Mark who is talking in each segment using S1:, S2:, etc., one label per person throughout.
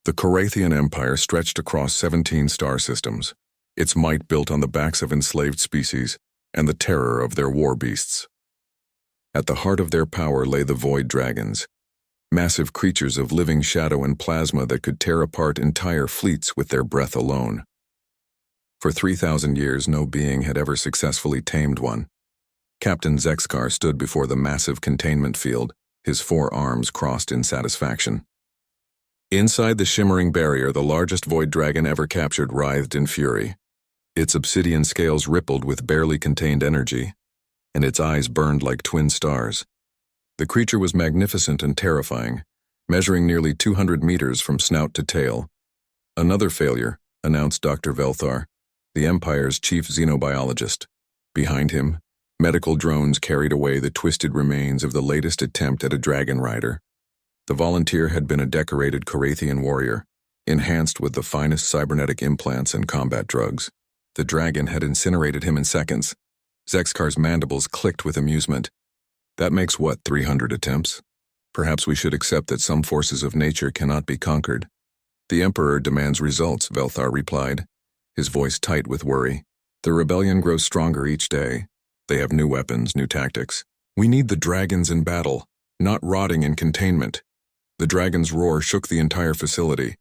S1: The Korathian Empire stretched across 17 star systems, its might built on the backs of enslaved species and the terror of their war beasts. At the heart of their power lay the Void Dragons, massive creatures of living shadow and plasma that could tear apart entire fleets with their breath alone. For 3,000 years, no being had ever successfully tamed one. Captain Zexkar stood before the massive containment field, his 4 arms crossed in satisfaction. Inside the shimmering barrier, the largest void dragon ever captured writhed in fury. Its obsidian scales rippled with barely contained energy, and its eyes burned like twin stars. The creature was magnificent and terrifying, measuring nearly 200 meters from snout to tail. Another failure, announced Dr. Velthar, the Empire's chief xenobiologist. Behind him, medical drones carried away the twisted remains of the latest attempt at a dragon rider. The volunteer had been a decorated Korathian warrior, enhanced with the finest cybernetic implants and combat drugs. The dragon had incinerated him in seconds. Zexkar's mandibles clicked with amusement. That makes what, 300 attempts? Perhaps we should accept that some forces of nature cannot be conquered. The Emperor demands results, Velthar replied, his voice tight with worry. The rebellion grows stronger each day. They have new weapons, new tactics. We need the dragons in battle, not rotting in containment. The dragon's roar shook the entire facility,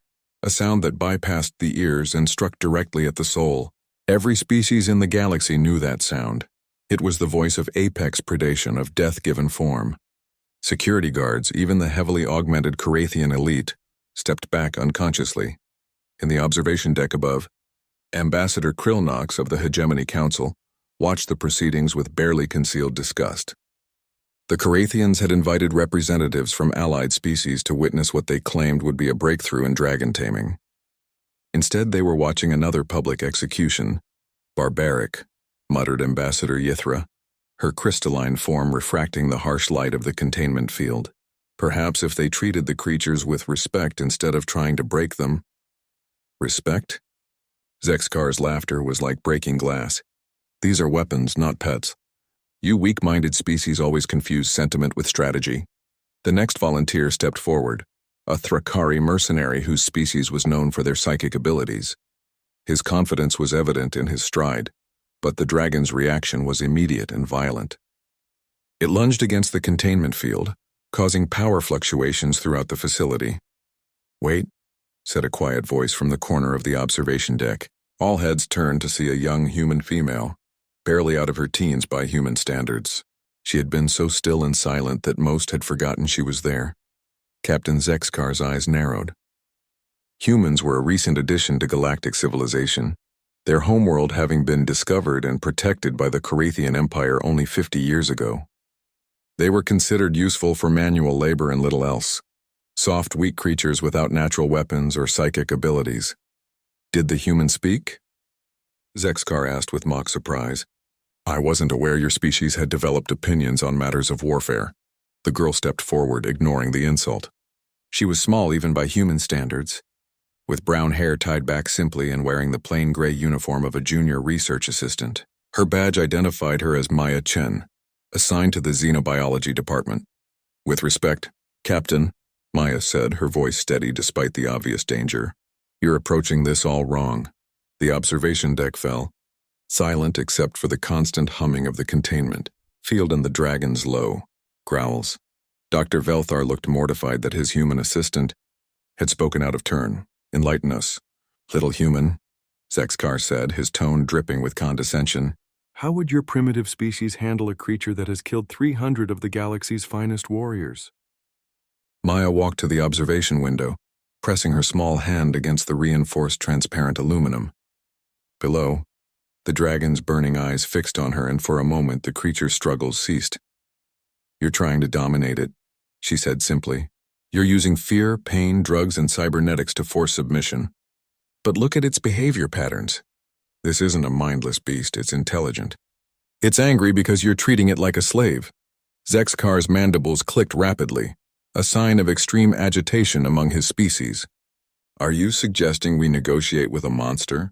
S1: a sound that bypassed the ears and struck directly at the soul. Every species in the galaxy knew that sound. It was the voice of apex predation, of death-given form. Security guards, even the heavily augmented Korathian elite, stepped back unconsciously. In the observation deck above, Ambassador Krillnox of the Hegemony Council watched the proceedings with barely concealed disgust. The Korathians had invited representatives from allied species to witness what they claimed would be a breakthrough in dragon taming. Instead, they were watching another public execution. Barbaric, muttered Ambassador Yithra, her crystalline form refracting the harsh light of the containment field. Perhaps if they treated the creatures with respect instead of trying to break them. Respect? Zexkar's laughter was like breaking glass. These are weapons, not pets. You weak-minded species always confuse sentiment with strategy. The next volunteer stepped forward, a Thrakari mercenary whose species was known for their psychic abilities. His confidence was evident in his stride, but the dragon's reaction was immediate and violent. It lunged against the containment field, causing power fluctuations throughout the facility. "Wait," said a quiet voice from the corner of the observation deck. All heads turned to see a young human female, barely out of her teens by human standards. She had been so still and silent that most had forgotten she was there. Captain Zexkar's eyes narrowed. Humans were a recent addition to galactic civilization, their homeworld having been discovered and protected by the Korathian Empire only 50 years ago. They were considered useful for manual labor and little else. Soft, weak creatures without natural weapons or psychic abilities. Did the human speak? Zexkar asked with mock surprise. I wasn't aware your species had developed opinions on matters of warfare. The girl stepped forward, ignoring the insult. She was small even by human standards, with brown hair tied back simply and wearing the plain gray uniform of a junior research assistant. Her badge identified her as Maya Chen, assigned to the xenobiology department. With respect, Captain, Maya said, her voice steady despite the obvious danger. You're approaching this all wrong. The observation deck fell, silent except for the constant humming of the containment field and the dragon's low growls. Dr. Velthar looked mortified that his human assistant had spoken out of turn. Enlighten us. Little human, Zexkar said, his tone dripping with condescension. How would your primitive species handle a creature that has killed 300 of the galaxy's finest warriors? Maya walked to the observation window, pressing her small hand against the reinforced transparent aluminum. Below, the dragon's burning eyes fixed on her, and for a moment the creature's struggles ceased. You're trying to dominate it, she said simply. You're using fear, pain, drugs, and cybernetics to force submission. But look at its behavior patterns. This isn't a mindless beast, it's intelligent. It's angry because you're treating it like a slave. Zexkar's mandibles clicked rapidly, a sign of extreme agitation among his species. Are you suggesting we negotiate with a monster?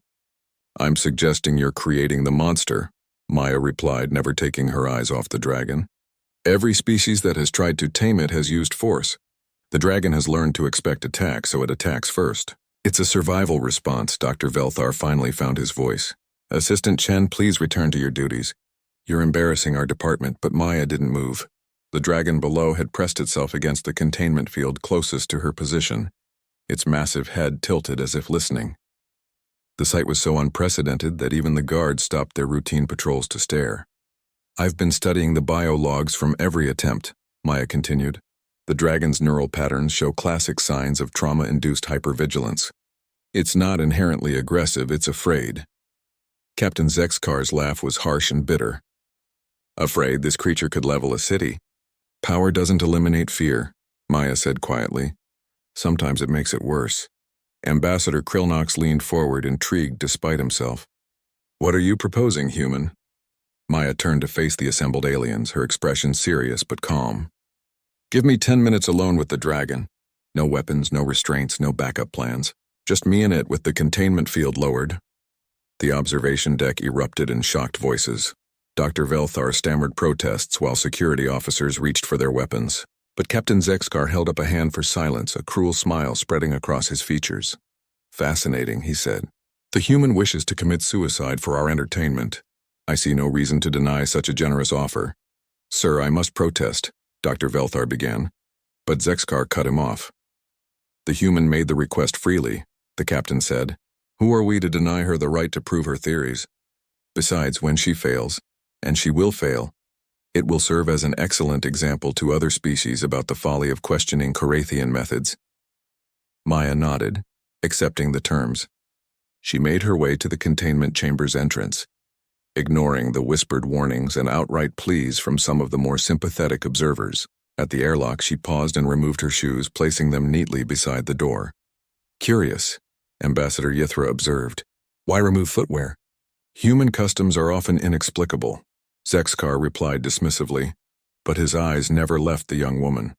S1: I'm suggesting you're creating the monster, Maya replied, never taking her eyes off the dragon. Every species that has tried to tame it has used force. The dragon has learned to expect attack, so it attacks first. It's a survival response. Dr. Velthar finally found his voice. Assistant Chen, please return to your duties. You're embarrassing our department, but Maya didn't move. The dragon below had pressed itself against the containment field closest to her position, its massive head tilted as if listening. The sight was so unprecedented that even the guards stopped their routine patrols to stare. I've been studying the biologs from every attempt, Maya continued. The dragon's neural patterns show classic signs of trauma-induced hypervigilance. It's not inherently aggressive, it's afraid. Captain Zexkar's laugh was harsh and bitter. Afraid this creature could level a city. Power doesn't eliminate fear, Maya said quietly. Sometimes it makes it worse. Ambassador Krillnox leaned forward, intrigued despite himself. What are you proposing, human? Maya turned to face the assembled aliens, her expression serious but calm. Give me 10 minutes alone with the dragon. No weapons, no restraints, no backup plans. Just me and it with the containment field lowered. The observation deck erupted in shocked voices. Dr. Velthar stammered protests while security officers reached for their weapons. But Captain Zexkar held up a hand for silence, a cruel smile spreading across his features. Fascinating, he said. The human wishes to commit suicide for our entertainment. I see no reason to deny such a generous offer. Sir, I must protest, Dr. Velthar began. But Zexkar cut him off. The human made the request freely, the captain said. Who are we to deny her the right to prove her theories? Besides, when she fails, and she will fail, it will serve as an excellent example to other species about the folly of questioning Korathian methods. Maya nodded, accepting the terms. She made her way to the containment chamber's entrance, ignoring the whispered warnings and outright pleas from some of the more sympathetic observers. At the airlock, she paused and removed her shoes, placing them neatly beside the door. Curious, Ambassador Yithra observed. Why remove footwear? Human customs are often inexplicable, Zexkar replied dismissively, but his eyes never left the young woman.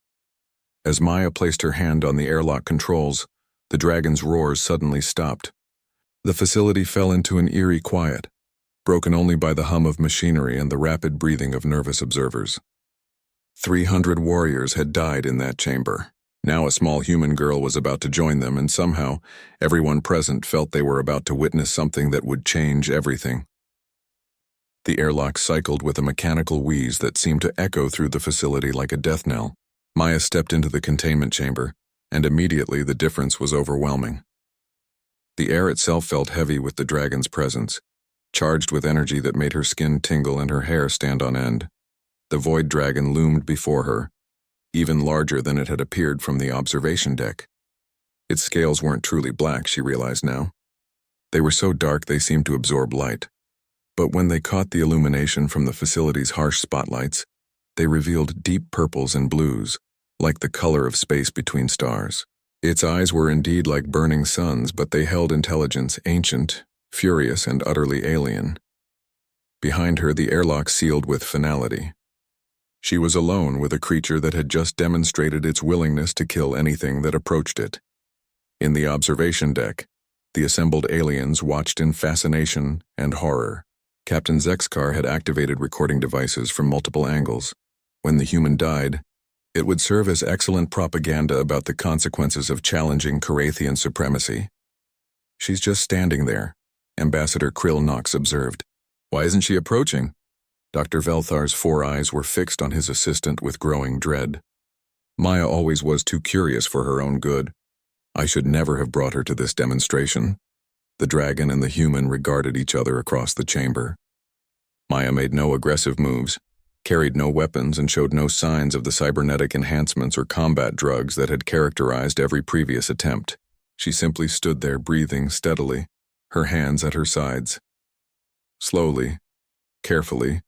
S1: As Maya placed her hand on the airlock controls, the dragon's roars suddenly stopped. The facility fell into an eerie quiet, broken only by the hum of machinery and the rapid breathing of nervous observers. 300 warriors had died in that chamber. Now a small human girl was about to join them, and somehow everyone present felt they were about to witness something that would change everything. The airlock cycled with a mechanical wheeze that seemed to echo through the facility like a death knell. Maya stepped into the containment chamber, and immediately the difference was overwhelming. The air itself felt heavy with the dragon's presence, charged with energy that made her skin tingle and her hair stand on end. The void dragon loomed before her, even larger than it had appeared from the observation deck. Its scales weren't truly black, she realized now. They were so dark they seemed to absorb light. But when they caught the illumination from the facility's harsh spotlights, they revealed deep purples and blues, like the color of space between stars. Its eyes were indeed like burning suns, but they held intelligence, ancient, furious, and utterly alien. Behind her, the airlock sealed with finality. She was alone with a creature that had just demonstrated its willingness to kill anything that approached it. In the observation deck, the assembled aliens watched in fascination and horror. Captain Zexkar had activated recording devices from multiple angles. When the human died, it would serve as excellent propaganda about the consequences of challenging Korathian supremacy. She's just standing there, Ambassador Krillnox observed. Why isn't she approaching? Dr. Velthar's 4 eyes were fixed on his assistant with growing dread. Maya always was too curious for her own good. I should never have brought her to this demonstration. The dragon and the human regarded each other across the chamber. Maya made no aggressive moves, carried no weapons, and showed no signs of the cybernetic enhancements or combat drugs that had characterized every previous attempt. She simply stood there breathing steadily, her hands at her sides. Slowly, carefully,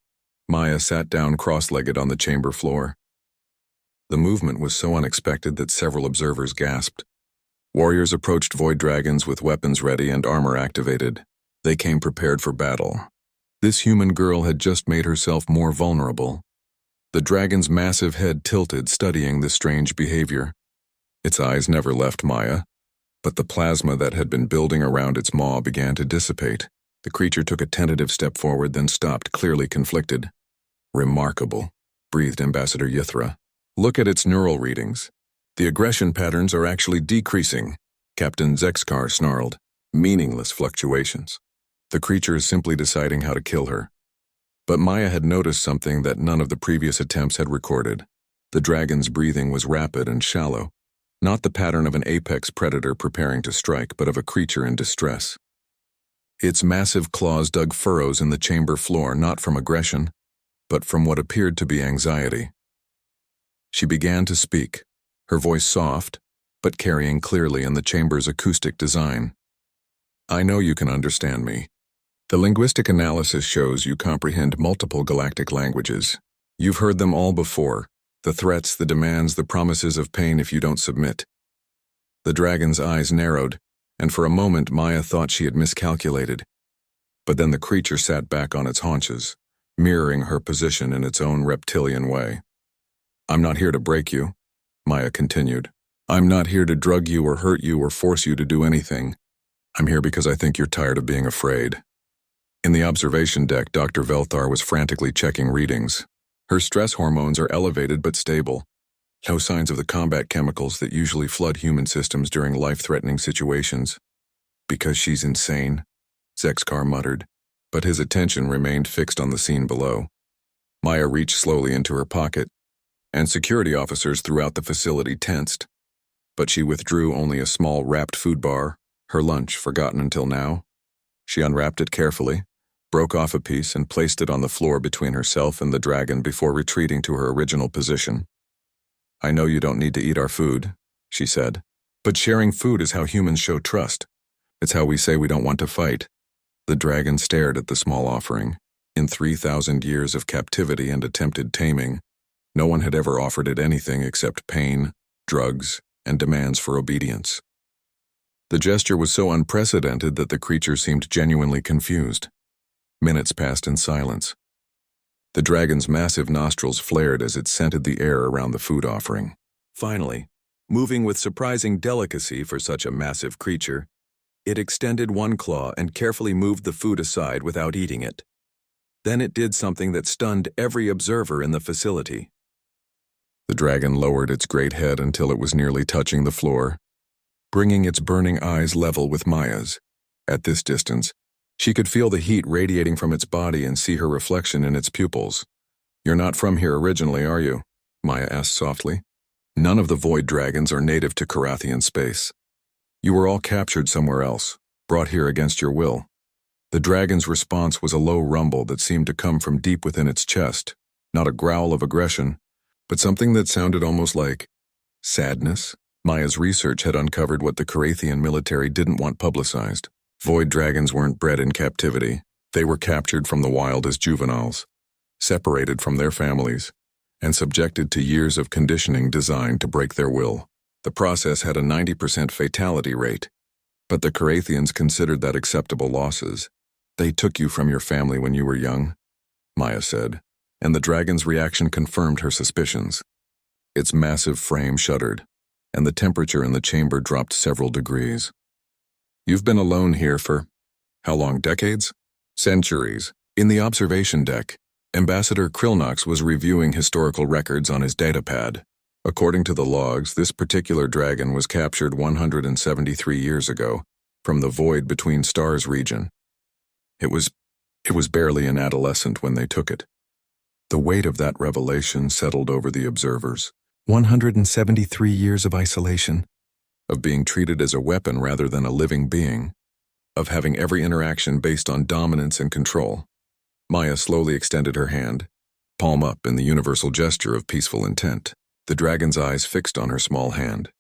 S1: Maya sat down cross-legged on the chamber floor. The movement was so unexpected that several observers gasped. Warriors approached void dragons with weapons ready and armor activated. They came prepared for battle. This human girl had just made herself more vulnerable. The dragon's massive head tilted, studying this strange behavior. Its eyes never left Maya, but the plasma that had been building around its maw began to dissipate. The creature took a tentative step forward, then stopped, clearly conflicted. Remarkable, breathed Ambassador Yithra. Look at its neural readings. The aggression patterns are actually decreasing, Captain Zexkar snarled. Meaningless fluctuations. The creature is simply deciding how to kill her. But Maya had noticed something that none of the previous attempts had recorded. The dragon's breathing was rapid and shallow, not the pattern of an apex predator preparing to strike, but of a creature in distress. Its massive claws dug furrows in the chamber floor, not from aggression, but from what appeared to be anxiety. She began to speak, her voice soft, but carrying clearly in the chamber's acoustic design. I know you can understand me. The linguistic analysis shows you comprehend multiple galactic languages. You've heard them all before, the threats, the demands, the promises of pain if you don't submit. The dragon's eyes narrowed, and for a moment Maya thought she had miscalculated. But then the creature sat back on its haunches, mirroring her position in its own reptilian way. I'm not here to break you, Maya continued. I'm not here to drug you or hurt you or force you to do anything. I'm here because I think you're tired of being afraid. In the observation deck, Dr. Velthar was frantically checking readings. Her stress hormones are elevated but stable. No signs of the combat chemicals that usually flood human systems during life-threatening situations. Because she's insane, Zexkar muttered, but his attention remained fixed on the scene below. Maya reached slowly into her pocket, and security officers throughout the facility tensed. But she withdrew only a small wrapped food bar, her lunch forgotten until now. She unwrapped it carefully, broke off a piece and placed it on the floor between herself and the dragon before retreating to her original position. I know you don't need to eat our food, she said, but sharing food is how humans show trust. It's how we say we don't want to fight. The dragon stared at the small offering. In 3,000 years of captivity and attempted taming, no one had ever offered it anything except pain, drugs, and demands for obedience. The gesture was so unprecedented that the creature seemed genuinely confused. Minutes passed in silence. The dragon's massive nostrils flared as it scented the air around the food offering. Finally, moving with surprising delicacy for such a massive creature, it extended one claw and carefully moved the food aside without eating it. Then it did something that stunned every observer in the facility. The dragon lowered its great head until it was nearly touching the floor, bringing its burning eyes level with Maya's. At this distance, she could feel the heat radiating from its body and see her reflection in its pupils. You're not from here originally, are you? Maya asked softly. None of the void dragons are native to Carathian space. You were all captured somewhere else, brought here against your will. The dragon's response was a low rumble that seemed to come from deep within its chest, not a growl of aggression, but something that sounded almost like sadness. Maya's research had uncovered what the Carathian military didn't want publicized. Void dragons weren't bred in captivity. They were captured from the wild as juveniles, separated from their families, and subjected to years of conditioning designed to break their will. The process had a 90% fatality rate, but the Carathians considered that acceptable losses. They took you from your family when you were young, Maya said, and the dragon's reaction confirmed her suspicions. Its massive frame shuddered, and the temperature in the chamber dropped several degrees. You've been alone here for, how long, decades? Centuries. In the observation deck, Ambassador Krillnox was reviewing historical records on his datapad. According to the logs, this particular dragon was captured 173 years ago from the Void Between Stars region. It was barely an adolescent when they took it. The weight of that revelation settled over the observers. 173 years of isolation, of being treated as a weapon rather than a living being, of having every interaction based on dominance and control. Maya slowly extended her hand, palm up in the universal gesture of peaceful intent. The dragon's eyes fixed on her small hand,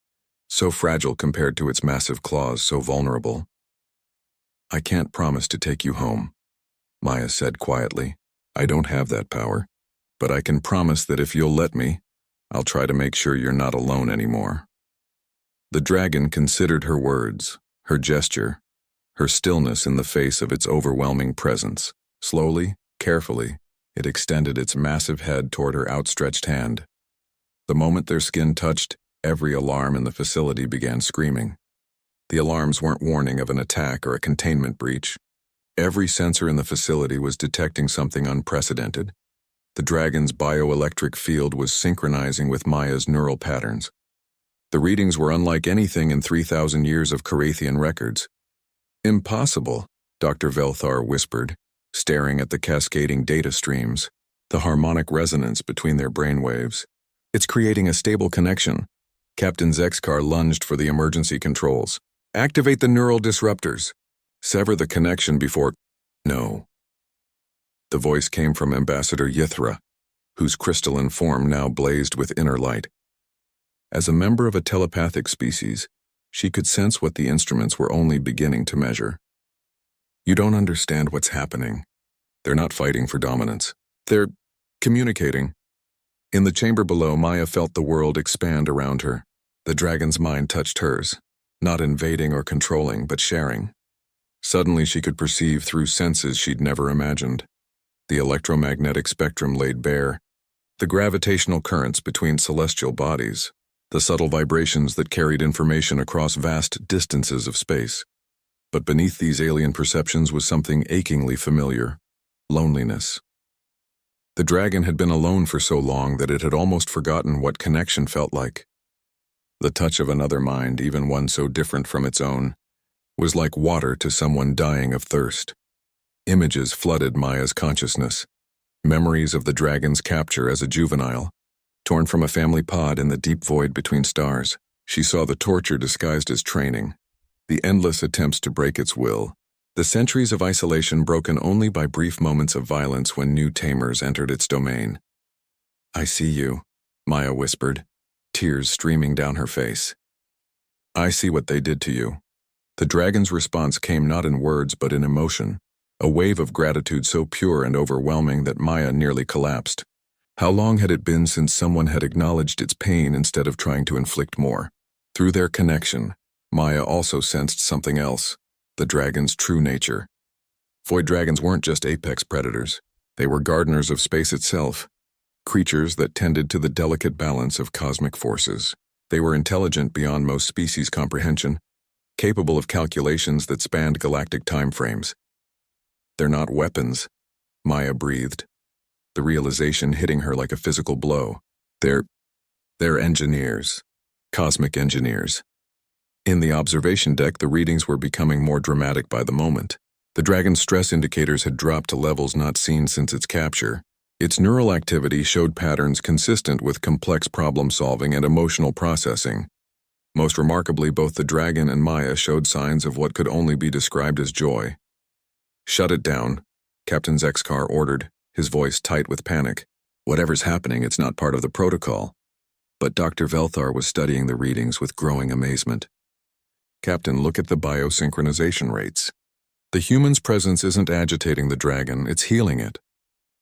S1: so fragile compared to its massive claws, so vulnerable. I can't promise to take you home, Maya said quietly. I don't have that power, but I can promise that if you'll let me, I'll try to make sure you're not alone anymore. The dragon considered her words, her gesture, her stillness in the face of its overwhelming presence. Slowly, carefully, it extended its massive head toward her outstretched hand. The moment their skin touched, every alarm in the facility began screaming. The alarms weren't warning of an attack or a containment breach. Every sensor in the facility was detecting something unprecedented. The dragon's bioelectric field was synchronizing with Maya's neural patterns. The readings were unlike anything in 3,000 years of Carathian records. Impossible, Dr. Velthar whispered, staring at the cascading data streams, the harmonic resonance between their brainwaves. It's creating a stable connection. Captain Zexkar lunged for the emergency controls. Activate the neural disruptors. Sever the connection before... No. The voice came from Ambassador Yithra, whose crystalline form now blazed with inner light. As a member of a telepathic species, she could sense what the instruments were only beginning to measure. You don't understand what's happening. They're not fighting for dominance. They're communicating. In the chamber below, Maya felt the world expand around her. The dragon's mind touched hers, not invading or controlling, but sharing. Suddenly she could perceive through senses she'd never imagined. The electromagnetic spectrum laid bare, the gravitational currents between celestial bodies, the subtle vibrations that carried information across vast distances of space. But beneath these alien perceptions was something achingly familiar: loneliness. The dragon had been alone for so long that it had almost forgotten what connection felt like. The touch of another mind, even one so different from its own, was like water to someone dying of thirst. Images flooded Maya's consciousness, memories of the dragon's capture as a juvenile. Torn from a family pod in the deep void between stars, she saw the torture disguised as training, the endless attempts to break its will, the centuries of isolation broken only by brief moments of violence when new tamers entered its domain. I see you, Maya whispered, tears streaming down her face. I see what they did to you. The dragon's response came not in words but in emotion, a wave of gratitude so pure and overwhelming that Maya nearly collapsed. How long had it been since someone had acknowledged its pain instead of trying to inflict more? Through their connection, Maya also sensed something else: the dragon's true nature. Void dragons weren't just apex predators. They were gardeners of space itself, creatures that tended to the delicate balance of cosmic forces. They were intelligent beyond most species' comprehension, capable of calculations that spanned galactic time frames. They're not weapons, Maya breathed, the realization hitting her like a physical blow. They're engineers, cosmic engineers. In the observation deck, the readings were becoming more dramatic by the moment. The dragon's stress indicators had dropped to levels not seen since its capture. Its neural activity showed patterns consistent with complex problem-solving and emotional processing. Most remarkably, both the dragon and Maya showed signs of what could only be described as joy. Shut it down, Captain Zexkar ordered, his voice tight with panic. Whatever's happening, it's not part of the protocol. But Dr. Velthar was studying the readings with growing amazement. Captain, look at the biosynchronization rates. The human's presence isn't agitating the dragon, it's healing it.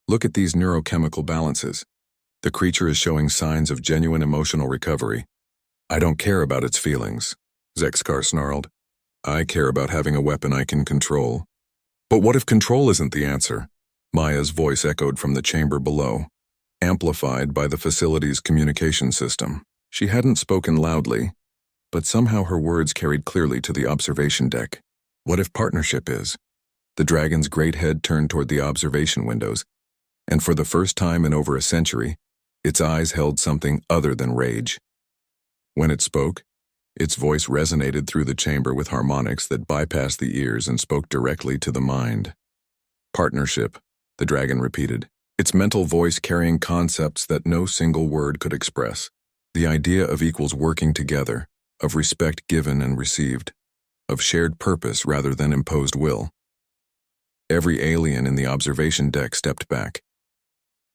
S1: Look at these neurochemical balances. The creature is showing signs of genuine emotional recovery. I don't care about its feelings, Zexkar snarled. I care about having a weapon I can control. But what if control isn't the answer? Maya's voice echoed from the chamber below, amplified by the facility's communication system. She hadn't spoken loudly, but somehow her words carried clearly to the observation deck. What if partnership is? The dragon's great head turned toward the observation windows, and for the first time in over a century, its eyes held something other than rage. When it spoke, its voice resonated through the chamber with harmonics that bypassed the ears and spoke directly to the mind. Partnership, the dragon repeated, its mental voice carrying concepts that no single word could express. The idea of equals working together, of respect given and received, of shared purpose rather than imposed will. Every alien in the observation deck stepped back.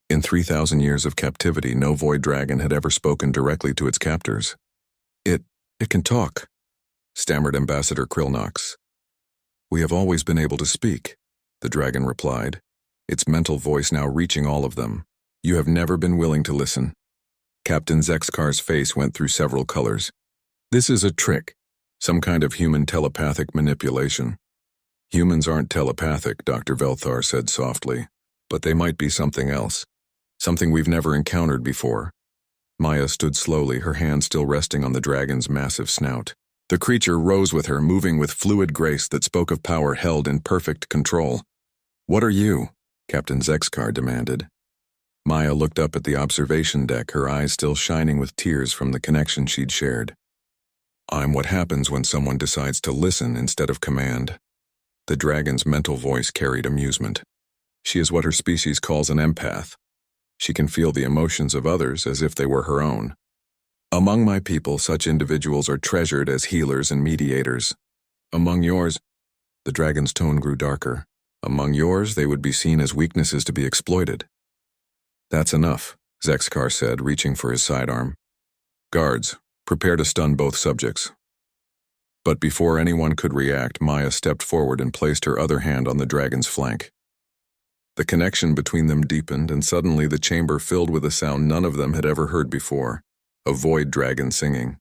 S1: In 3,000 years of captivity, no void dragon had ever spoken directly to its captors. It can talk, stammered Ambassador Krillnox. We have always been able to speak, the dragon replied, its mental voice now reaching all of them. You have never been willing to listen. Captain Zexkar's face went through several colors. This is a trick, some kind of human telepathic manipulation. Humans aren't telepathic, Dr. Velthar said softly, but they might be something else, something we've never encountered before. Maya stood slowly, her hand still resting on the dragon's massive snout. The creature rose with her, moving with fluid grace that spoke of power held in perfect control. What are you? Captain Zexkar demanded. Maya looked up at the observation deck, her eyes still shining with tears from the connection she'd shared. I'm what happens when someone decides to listen instead of command. The dragon's mental voice carried amusement. She is what her species calls an empath. She can feel the emotions of others as if they were her own. Among my people, such individuals are treasured as healers and mediators. Among yours, the dragon's tone grew darker. Among yours, they would be seen as weaknesses to be exploited. That's enough, Zexkar said, reaching for his sidearm. Guards, prepare to stun both subjects. But before anyone could react, Maya stepped forward and placed her other hand on the dragon's flank. The connection between them deepened, and suddenly the chamber filled with a sound none of them had ever heard before, a void dragon singing.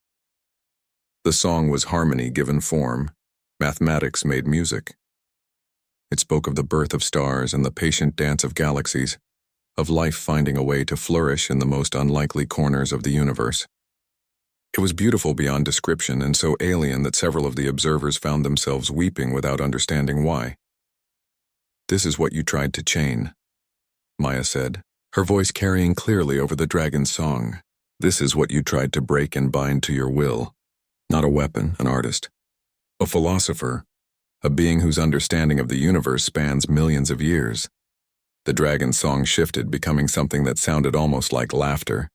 S1: The song was harmony given form, mathematics made music. It spoke of the birth of stars and the patient dance of galaxies, of life finding a way to flourish in the most unlikely corners of the universe. It was beautiful beyond description and so alien that several of the observers found themselves weeping without understanding why. This is what you tried to chain, Maya said, her voice carrying clearly over the dragon's song. This is what you tried to break and bind to your will. Not a weapon, an artist. A philosopher, a being whose understanding of the universe spans millions of years. The dragon's song shifted, becoming something that sounded almost like laughter.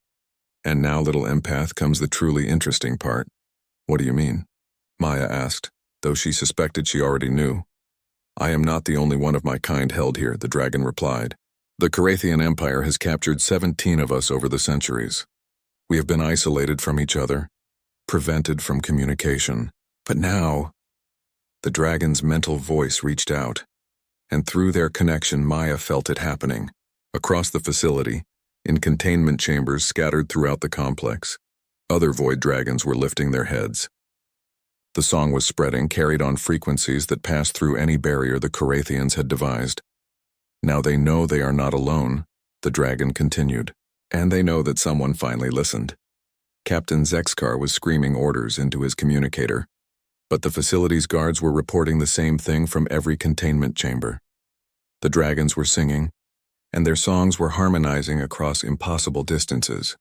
S1: And now, little empath, comes the truly interesting part. What do you mean? Maya asked, though she suspected she already knew. I am not the only one of my kind held here, the dragon replied. The Carathian Empire has captured 17 of us over the centuries. We have been isolated from each other, prevented from communication. But now, the dragon's mental voice reached out, and through their connection Maya felt it happening. Across the facility, in containment chambers scattered throughout the complex, other void dragons were lifting their heads. The song was spreading, carried on frequencies that passed through any barrier the Carathians had devised. Now they know they are not alone, the dragon continued, and they know that someone finally listened. Captain Zexkar was screaming orders into his communicator, but the facility's guards were reporting the same thing from every containment chamber. The dragons were singing, and their songs were harmonizing across impossible distances.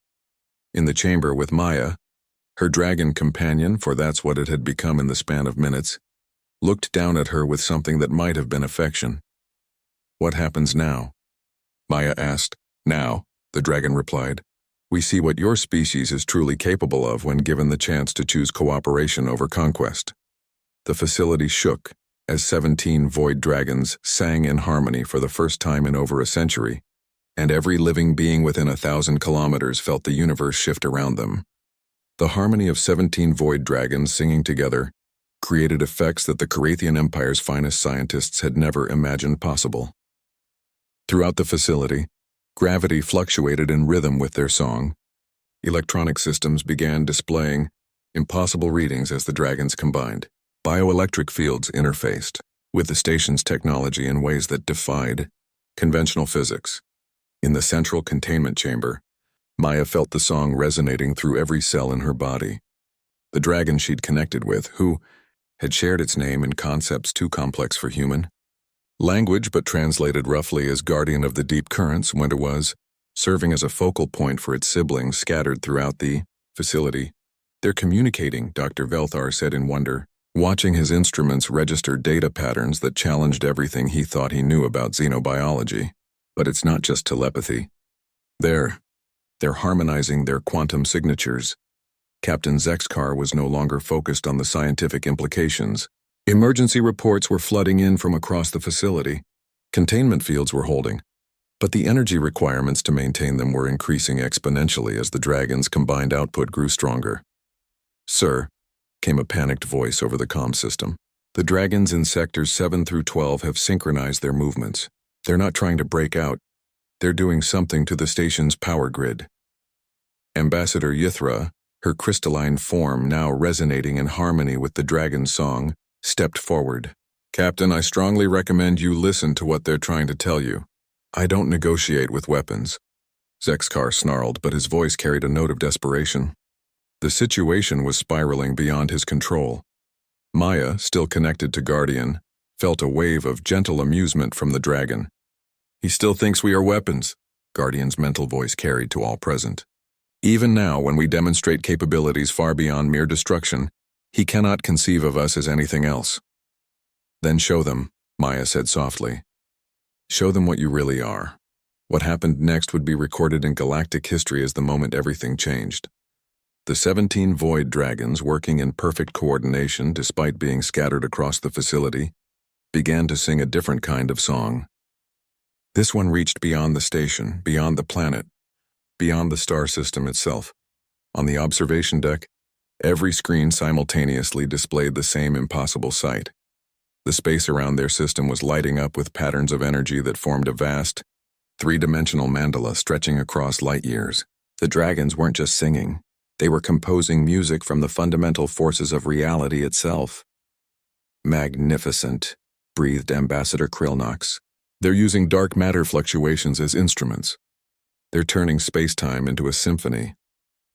S1: In the chamber with Maya, her dragon companion, for that's what it had become in the span of minutes, looked down at her with something that might have been affection. What happens now? Maya asked. Now, the dragon replied. We see what your species is truly capable of when given the chance to choose cooperation over conquest. The facility shook as 17 void dragons sang in harmony for the first time in over a century, and every living being within 1,000 kilometers felt the universe shift around them. The harmony of 17 void dragons singing together created effects that the Carathian Empire's finest scientists had never imagined possible. Throughout the facility, gravity fluctuated in rhythm with their song. Electronic systems began displaying impossible readings as the dragons combined. Bioelectric fields interfaced with the station's technology in ways that defied conventional physics. In the central containment chamber, Maya felt the song resonating through every cell in her body. The dragon she'd connected with, who had shared its name in concepts too complex for human language but translated roughly as guardian of the deep currents, when it was serving as a focal point for its siblings scattered throughout the facility. They're communicating, Dr. Velthar said in wonder, watching his instruments register data patterns that challenged everything he thought he knew about xenobiology. But it's not just telepathy. They're harmonizing their quantum signatures. Captain Zexkar was no longer focused on the scientific implications. Emergency reports were flooding in from across the facility. Containment fields were holding, but the energy requirements to maintain them were increasing exponentially as the dragon's combined output grew stronger. Sir, came a panicked voice over the comm system. The dragons in sectors 7 through 12 have synchronized their movements. They're not trying to break out. They're doing something to the station's power grid. Ambassador Yithra, her crystalline form now resonating in harmony with the dragon's song, stepped forward. Captain, I strongly recommend you listen to what they're trying to tell you. I don't negotiate with weapons. Zexkar snarled, but his voice carried a note of desperation. The situation was spiraling beyond his control. Maya, still connected to Guardian, felt a wave of gentle amusement from the dragon. He still thinks we are weapons, Guardian's mental voice carried to all present. Even now, when we demonstrate capabilities far beyond mere destruction, He cannot conceive of us as anything else. Then show them, Maya said softly. Show them what you really are. What happened next would be recorded in galactic history as the moment everything changed. The 17 void dragons, working in perfect coordination despite being scattered across the facility, began to sing a different kind of song. This one reached beyond the station, beyond the planet, beyond the star system itself. On the observation deck, every screen simultaneously displayed the same impossible sight. The space around their system was lighting up with patterns of energy that formed a vast, three-dimensional mandala stretching across light years. The dragons weren't just singing. They were composing music from the fundamental forces of reality itself. Magnificent, breathed Ambassador Krillnox. They're using dark matter fluctuations as instruments. They're turning space-time into a symphony.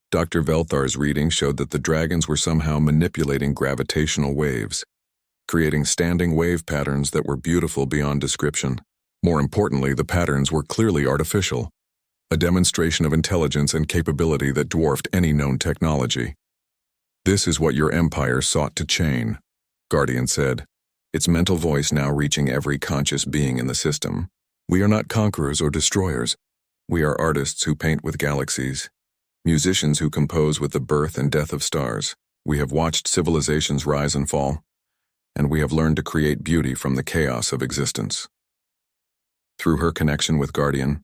S1: Dr. Velthar's reading showed that the dragons were somehow manipulating gravitational waves, creating standing wave patterns that were beautiful beyond description. More importantly, the patterns were clearly artificial, a demonstration of intelligence and capability that dwarfed any known technology. This is what your empire sought to chain, Guardian said, its mental voice now reaching every conscious being in the system. We are not conquerors or destroyers. We are artists who paint with galaxies, musicians who compose with the birth and death of stars. We have watched civilizations rise and fall, and we have learned to create beauty from the chaos of existence. Through her connection with Guardian,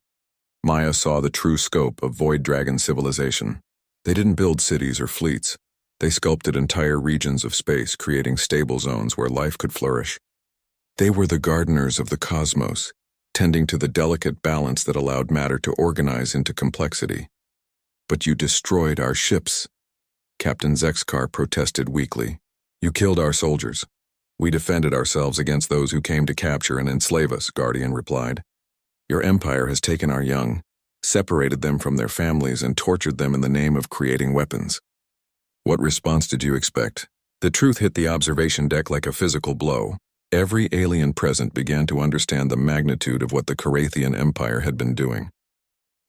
S1: Maya saw the true scope of Void Dragon civilization. They didn't build cities or fleets. They sculpted entire regions of space, creating stable zones where life could flourish. They were the gardeners of the cosmos, tending to the delicate balance that allowed matter to organize into complexity. But you destroyed our ships, Captain Zexkar protested weakly. You killed our soldiers. We defended ourselves against those who came to capture and enslave us, Guardian replied. Your empire has taken our young, separated them from their families, and tortured them in the name of creating weapons. What response did you expect? The truth hit the observation deck like a physical blow. Every alien present began to understand the magnitude of what the Carathian Empire had been doing.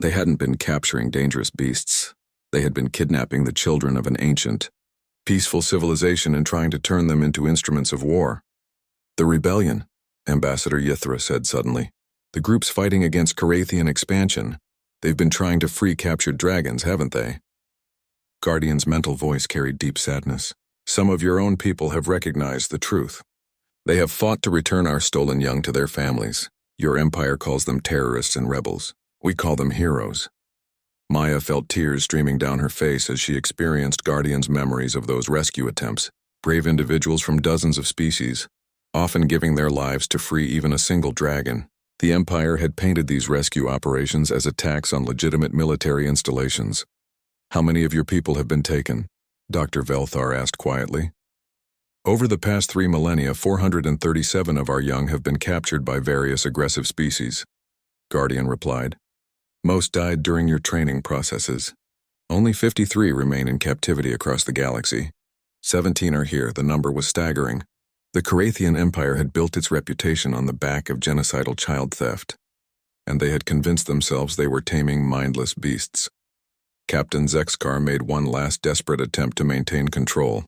S1: They hadn't been capturing dangerous beasts. They had been kidnapping the children of an ancient, peaceful civilization and trying to turn them into instruments of war. The rebellion, Ambassador Yithra said suddenly. The group's fighting against Carathian expansion. They've been trying to free captured dragons, haven't they? Guardian's mental voice carried deep sadness. Some of your own people have recognized the truth. They have fought to return our stolen young to their families. Your empire calls them terrorists and rebels. We call them heroes. Maya felt tears streaming down her face as she experienced Guardian's memories of those rescue attempts. Brave individuals from dozens of species, often giving their lives to free even a single dragon. The Empire had painted these rescue operations as attacks on legitimate military installations. How many of your people have been taken? Dr. Velthar asked quietly. Over the past 3 millennia, 437 of our young have been captured by various aggressive species, Guardian replied. Most died during your training processes. Only 53 remain in captivity across the galaxy. 17 are here. The number was staggering. The Carathian Empire had built its reputation on the back of genocidal child theft, and they had convinced themselves they were taming mindless beasts. Captain Zexkar made one last desperate attempt to maintain control.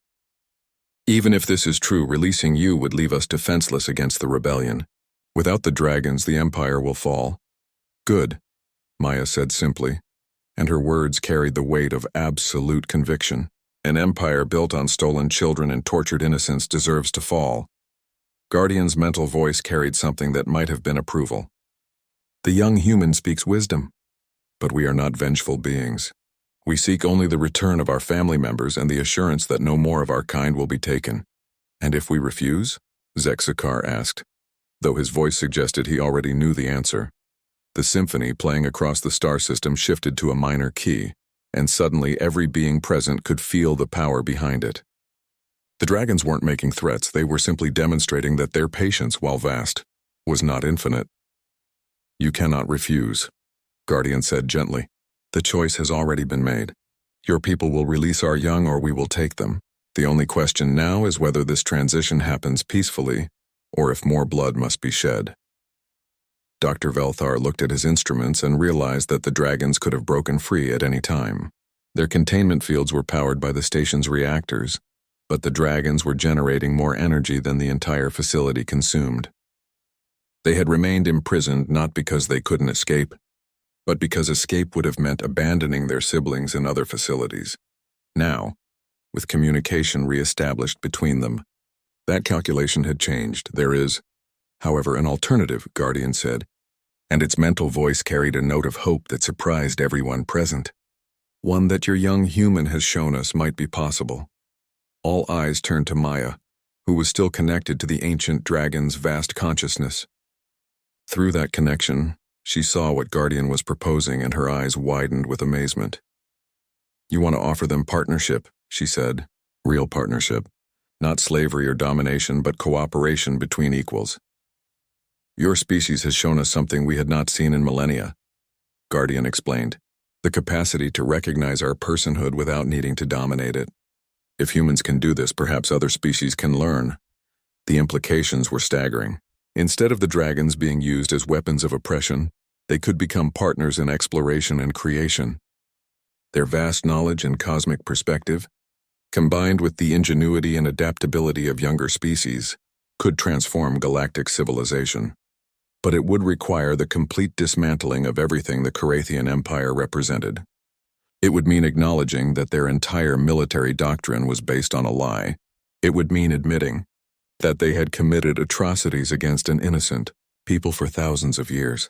S1: Even if this is true, releasing you would leave us defenseless against the rebellion. Without the dragons, the Empire will fall. Good, Maya said simply, and her words carried the weight of absolute conviction. An empire built on stolen children and tortured innocents deserves to fall. Guardian's mental voice carried something that might have been approval. The young human speaks wisdom, but we are not vengeful beings. We seek only the return of our family members and the assurance that no more of our kind will be taken. And if we refuse? Zexkar asked, though his voice suggested he already knew the answer. The symphony playing across the star system shifted to a minor key, and suddenly every being present could feel the power behind it. The dragons weren't making threats, they were simply demonstrating that their patience, while vast, was not infinite. You cannot refuse, Guardian said gently. The choice has already been made. Your people will release our young or we will take them. The only question now is whether this transition happens peacefully or if more blood must be shed. Dr. Velthar looked at his instruments and realized that the dragons could have broken free at any time. Their containment fields were powered by the station's reactors, but the dragons were generating more energy than the entire facility consumed. They had remained imprisoned not because they couldn't escape, but because escape would have meant abandoning their siblings in other facilities. Now, with communication re-established between them, that calculation had changed. There is, however, an alternative, Guardian said, and its mental voice carried a note of hope that surprised everyone present. One that your young human has shown us might be possible. All eyes turned to Maya, who was still connected to the ancient dragon's vast consciousness. Through that connection, she saw what Guardian was proposing, and her eyes widened with amazement. You want to offer them partnership, she said. Real partnership. Not slavery or domination, but cooperation between equals. Your species has shown us something we had not seen in millennia, Guardian explained. The capacity to recognize our personhood without needing to dominate it. If humans can do this, perhaps other species can learn. The implications were staggering. Instead of the dragons being used as weapons of oppression, they could become partners in exploration and creation. Their vast knowledge and cosmic perspective, combined with the ingenuity and adaptability of younger species, could transform galactic civilization. But it would require the complete dismantling of everything the Carathian Empire represented. It would mean acknowledging that their entire military doctrine was based on a lie. It would mean admitting that they had committed atrocities against an innocent people for thousands of years.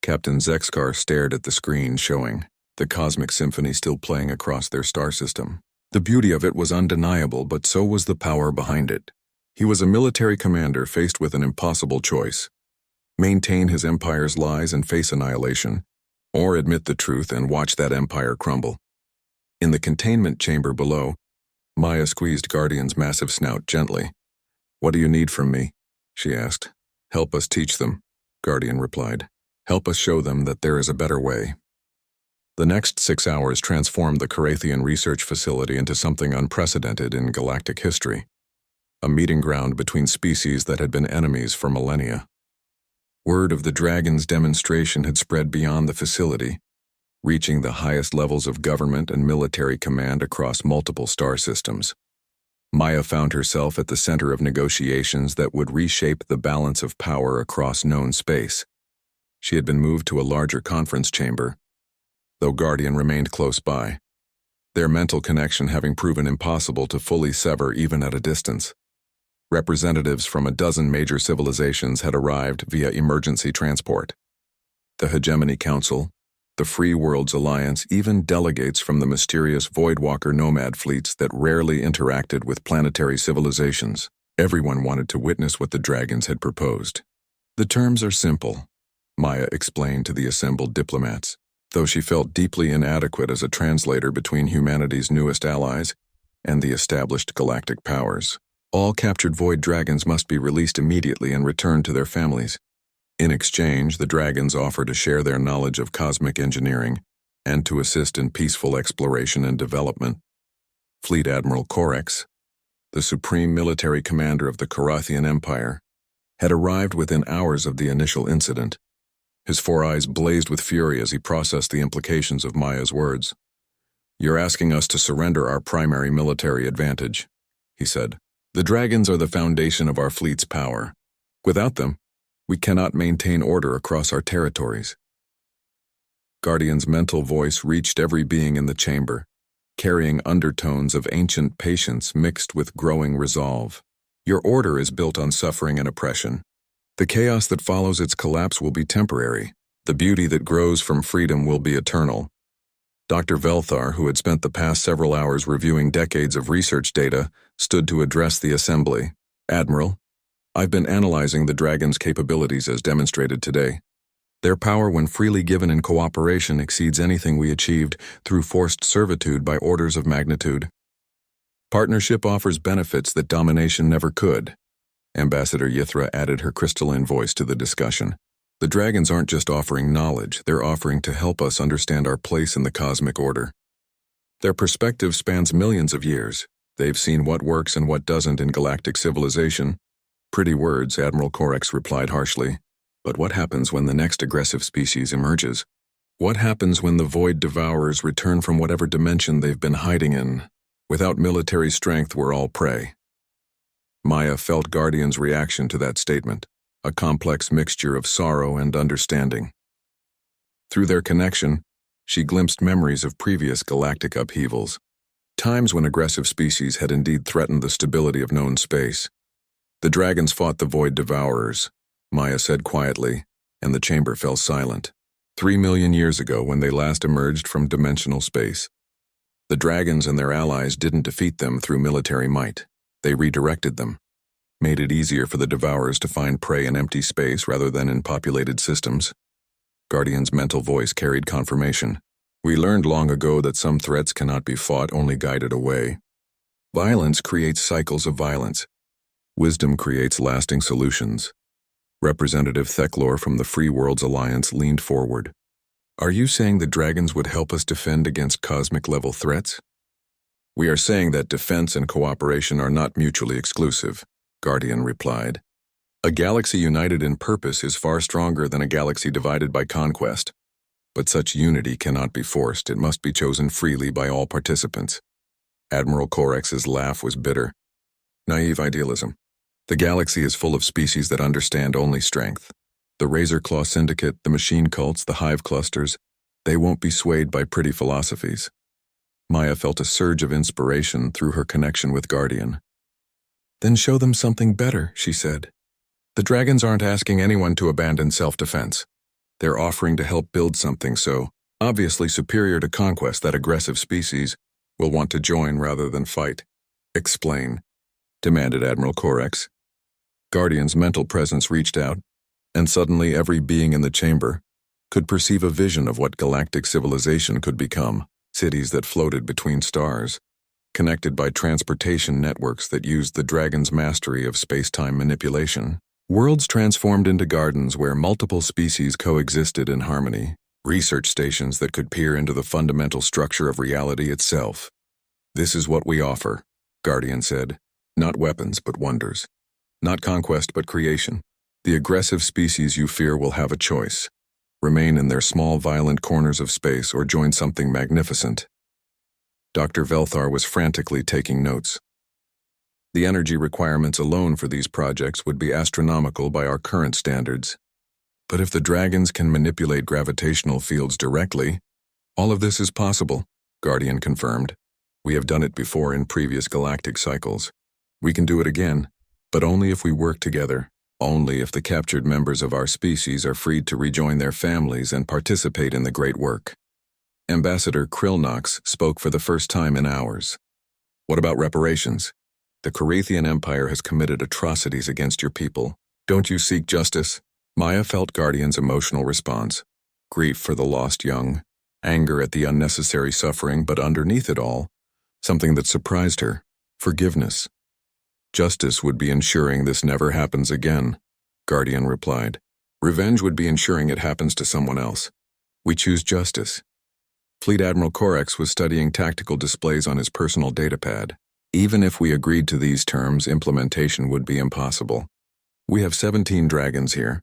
S1: Captain Zexkar stared at the screen showing the cosmic symphony still playing across their star system. The beauty of it was undeniable, but so was the power behind it. He was a military commander faced with an impossible choice. Maintain his empire's lies and face annihilation, or admit the truth and watch that empire crumble. In the containment chamber below, Maya squeezed Guardian's massive snout gently. What do you need from me? She asked. Help us teach them, Guardian replied. Help us show them that there is a better way. The next 6 hours transformed the Carathian research facility into something unprecedented in galactic history. A meeting ground between species that had been enemies for millennia. Word of the dragon's demonstration had spread beyond the facility, reaching the highest levels of government and military command across multiple star systems. Maya found herself at the center of negotiations that would reshape the balance of power across known space. She had been moved to a larger conference chamber, though Guardian remained close by, their mental connection having proven impossible to fully sever even at a distance. Representatives from a dozen major civilizations had arrived via emergency transport. The Hegemony Council, the Free Worlds Alliance, even delegates from the mysterious Voidwalker nomad fleets that rarely interacted with planetary civilizations. Everyone wanted to witness what the dragons had proposed. The terms are simple, Maya explained to the assembled diplomats, though she felt deeply inadequate as a translator between humanity's newest allies and the established galactic powers. All captured void dragons must be released immediately and returned to their families. In exchange, the dragons offer to share their knowledge of cosmic engineering and to assist in peaceful exploration and development. Fleet Admiral Orcs, the supreme military commander of the Carathian Empire, had arrived within hours of the initial incident. His 4 eyes blazed with fury as he processed the implications of Maya's words. You're asking us to surrender our primary military advantage, he said. The dragons are the foundation of our fleet's power. Without them, we cannot maintain order across our territories. Guardian's mental voice reached every being in the chamber, carrying undertones of ancient patience mixed with growing resolve. Your order is built on suffering and oppression. The chaos that follows its collapse will be temporary. The beauty that grows from freedom will be eternal. Dr. Velthar, who had spent the past several hours reviewing decades of research data, stood to address the assembly. Admiral, I've been analyzing the dragon's capabilities as demonstrated today. Their power when freely given in cooperation exceeds anything we achieved through forced servitude by orders of magnitude. Partnership offers benefits that domination never could. Ambassador Yithra added her crystalline voice to the discussion. The dragons aren't just offering knowledge, they're offering to help us understand our place in the cosmic order. Their perspective spans millions of years. They've seen what works and what doesn't in galactic civilization. Pretty words, Admiral Corex replied harshly. But what happens when the next aggressive species emerges? What happens when the Void Devourers return from whatever dimension they've been hiding in? Without military strength, we're all prey. Maya felt Guardian's reaction to that statement, a complex mixture of sorrow and understanding. Through their connection, she glimpsed memories of previous galactic upheavals, times when aggressive species had indeed threatened the stability of known space. The dragons fought the Void Devourers, Maya said quietly, and the chamber fell silent. 3 million years ago, when they last emerged from dimensional space. The dragons and their allies didn't defeat them through military might. They redirected them, made it easier for the Devourers to find prey in empty space rather than in populated systems. Guardian's mental voice carried confirmation. We learned long ago that some threats cannot be fought, only guided away. Violence creates cycles of violence. Wisdom creates lasting solutions. Representative Theclor from the Free Worlds Alliance leaned forward. Are you saying the dragons would help us defend against cosmic-level threats? We are saying that defense and cooperation are not mutually exclusive, Guardian replied. A galaxy united in purpose is far stronger than a galaxy divided by conquest. But such unity cannot be forced, it must be chosen freely by all participants. Admiral Corex's laugh was bitter. Naive idealism. The galaxy is full of species that understand only strength. The Razor Claw Syndicate, the machine cults, the hive clusters, they won't be swayed by pretty philosophies. Maya felt a surge of inspiration through her connection with Guardian. Then show them something better, she said. The dragons aren't asking anyone to abandon self-defense. They're offering to help build something so, obviously superior to conquest, that aggressive species will want to join rather than fight. Explain, demanded Admiral Corex. Guardian's mental presence reached out, and suddenly every being in the chamber could perceive a vision of what galactic civilization could become, cities that floated between stars, connected by transportation networks that used the dragon's mastery of space-time manipulation. Worlds transformed into gardens where multiple species coexisted in harmony, research stations that could peer into the fundamental structure of reality itself. This is what we offer, Guardian said. Not weapons, but wonders. Not conquest, but creation. The aggressive species you fear will have a choice. Remain in their small, violent corners of space or join something magnificent. Dr. Velthar was frantically taking notes. The energy requirements alone for these projects would be astronomical by our current standards. But if the dragons can manipulate gravitational fields directly, all of this is possible, Guardian confirmed. We have done it before in previous galactic cycles. We can do it again, but only if we work together, only if the captured members of our species are freed to rejoin their families and participate in the great work. Ambassador Krillnox spoke for the first time in hours. What about reparations? The Carathian Empire has committed atrocities against your people. Don't you seek justice? Maya felt Guardian's emotional response. Grief for the lost young, anger at the unnecessary suffering, but underneath it all, something that surprised her, forgiveness. Justice would be ensuring this never happens again, Guardian replied. Revenge would be ensuring it happens to someone else. We choose justice. Fleet Admiral Corex was studying tactical displays on his personal datapad. Even if we agreed to these terms, implementation would be impossible. We have 17 dragons here,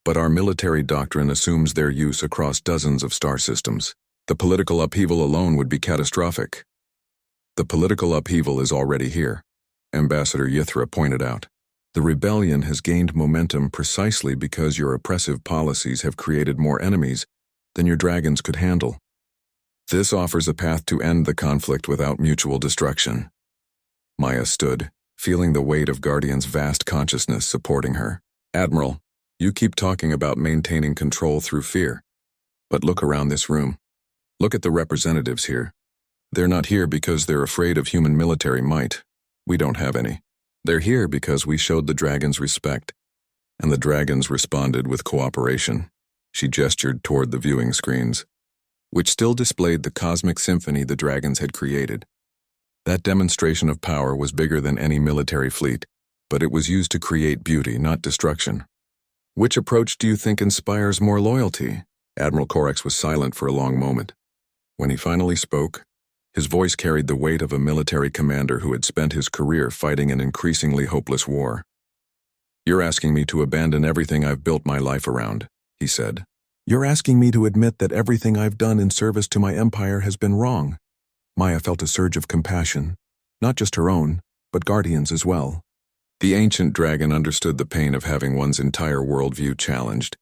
S1: but our military doctrine assumes their use across dozens of star systems. The political upheaval alone would be catastrophic. The political upheaval is already here, Ambassador Yithra pointed out. The rebellion has gained momentum precisely because your oppressive policies have created more enemies than your dragons could handle. This offers a path to end the conflict without mutual destruction. Maya stood, feeling the weight of Guardian's vast consciousness supporting her. Admiral, you keep talking about maintaining control through fear. But look around this room. Look at the representatives here. They're not here because they're afraid of human military might. We don't have any. They're here because we showed the dragons respect, and the dragons responded with cooperation. She gestured toward the viewing screens, which still displayed the cosmic symphony the dragons had created. That demonstration of power was bigger than any military fleet, but it was used to create beauty, not destruction. Which approach do you think inspires more loyalty? Admiral Corex was silent for a long moment. When he finally spoke, his voice carried the weight of a military commander who had spent his career fighting an increasingly hopeless war. You're asking me to abandon everything I've built my life around, he said. You're asking me to admit that everything I've done in service to my empire has been wrong. Maya felt a surge of compassion. not just her own, but Guardian's as well. The ancient dragon understood the pain of having one's entire worldview challenged.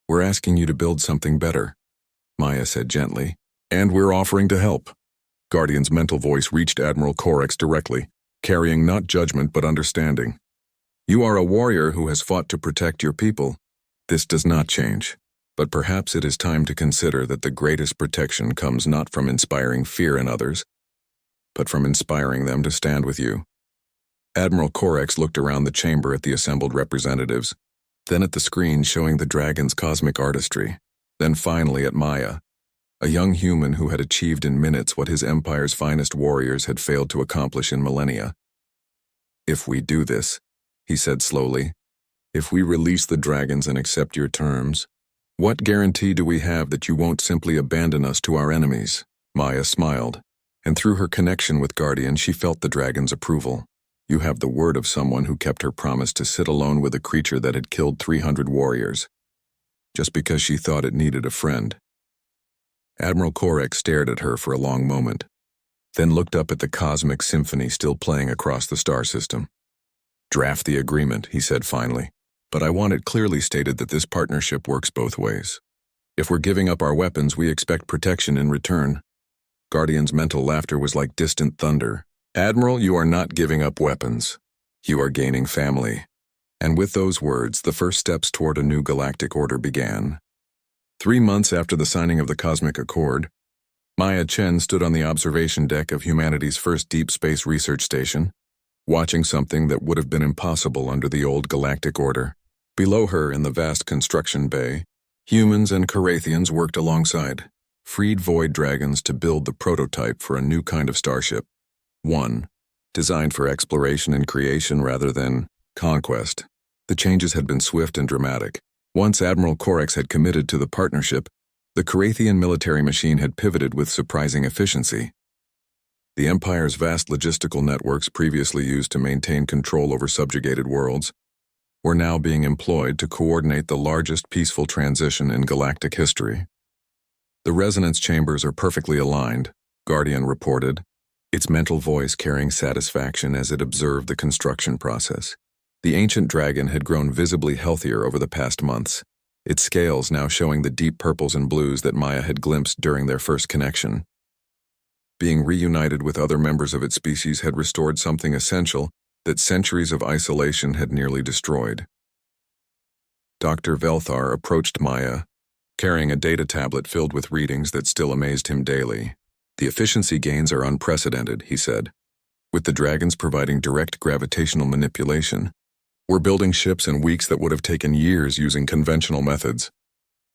S1: "We're asking you to build something better," Maya said gently. "And we're offering to help." Guardian's mental voice reached Admiral Corex directly, carrying not judgment but understanding. "You are a warrior who has fought to protect your people. This does not change, but perhaps it is time to consider that the greatest protection comes not from inspiring fear in others, but from inspiring them to stand with you." Admiral Corex looked around the chamber at the assembled representatives, then at the screen showing the dragon's cosmic artistry, then finally at Maya, a young human who had achieved in minutes what his empire's finest warriors had failed to accomplish in millennia. "If we do this," he said slowly, "if we release the dragons and accept your terms, what guarantee do we have that you won't simply abandon us to our enemies?" Maya smiled, and through her connection with Guardian she felt the dragon's approval. "You have the word of someone who kept her promise to sit alone with a creature that had killed 300 warriors, just because she thought it needed a friend." Admiral Corex stared at her for a long moment, then looked up at the cosmic symphony still playing across the star system. "Draft the agreement," he said finally, "but I want it clearly stated that this partnership works both ways. If we're giving up our weapons, we expect protection in return." Guardian's mental laughter was like distant thunder. "Admiral, you are not giving up weapons. You are gaining family." And with those words, the first steps toward a new galactic order began. 3 months after the signing of the Cosmic Accord, Maya Chen stood on the observation deck of humanity's first deep space research station, watching something that would have been impossible under the old galactic order. Below her in the vast construction bay, humans and Carathians worked alongside, freed void dragons to build the prototype for a new kind of starship. One, designed for exploration and creation rather than conquest. The changes had been swift and dramatic. Once Admiral Corex had committed to the partnership, the Carathian military machine had pivoted with surprising efficiency. The Empire's vast logistical networks previously used to maintain control over subjugated worlds were now being employed to coordinate the largest peaceful transition in galactic history. "The resonance chambers are perfectly aligned," Guardian reported, its mental voice carrying satisfaction as it observed the construction process. The ancient dragon had grown visibly healthier over the past months, its scales now showing the deep purples and blues that Maya had glimpsed during their first connection. Being reunited with other members of its species had restored something essential that centuries of isolation had nearly destroyed. Dr. Velthar approached Maya, carrying a data tablet filled with readings that still amazed him daily. "The efficiency gains are unprecedented," he said. "With the dragons providing direct gravitational manipulation, we're building ships in weeks that would have taken years using conventional methods."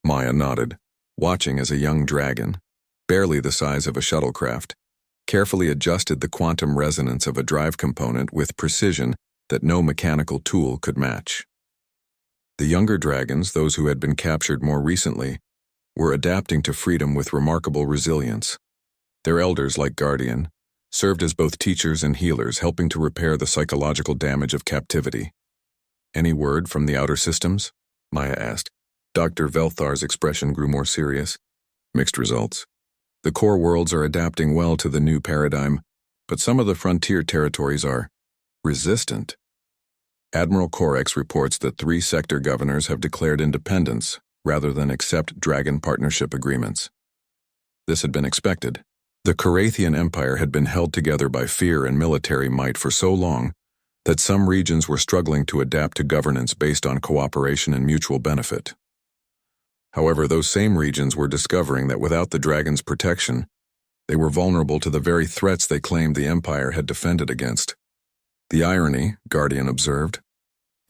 S1: Maya nodded, watching as a young dragon, barely the size of a shuttlecraft, carefully adjusted the quantum resonance of a drive component with precision that no mechanical tool could match. The younger dragons, those who had been captured more recently, were adapting to freedom with remarkable resilience. Their elders, like Guardian, served as both teachers and healers, helping to repair the psychological damage of captivity. "Any word from the outer systems?" Maya asked. Dr. Velthar's expression grew more serious. "Mixed results. The core worlds are adapting well to the new paradigm, but some of the frontier territories are resistant. Admiral Corex reports that 3 sector governors have declared independence rather than accept dragon partnership agreements." This had been expected. The Carathian Empire had been held together by fear and military might for so long that some regions were struggling to adapt to governance based on cooperation and mutual benefit. However, those same regions were discovering that without the dragon's protection, they were vulnerable to the very threats they claimed the Empire had defended against. "The irony," Guardian observed,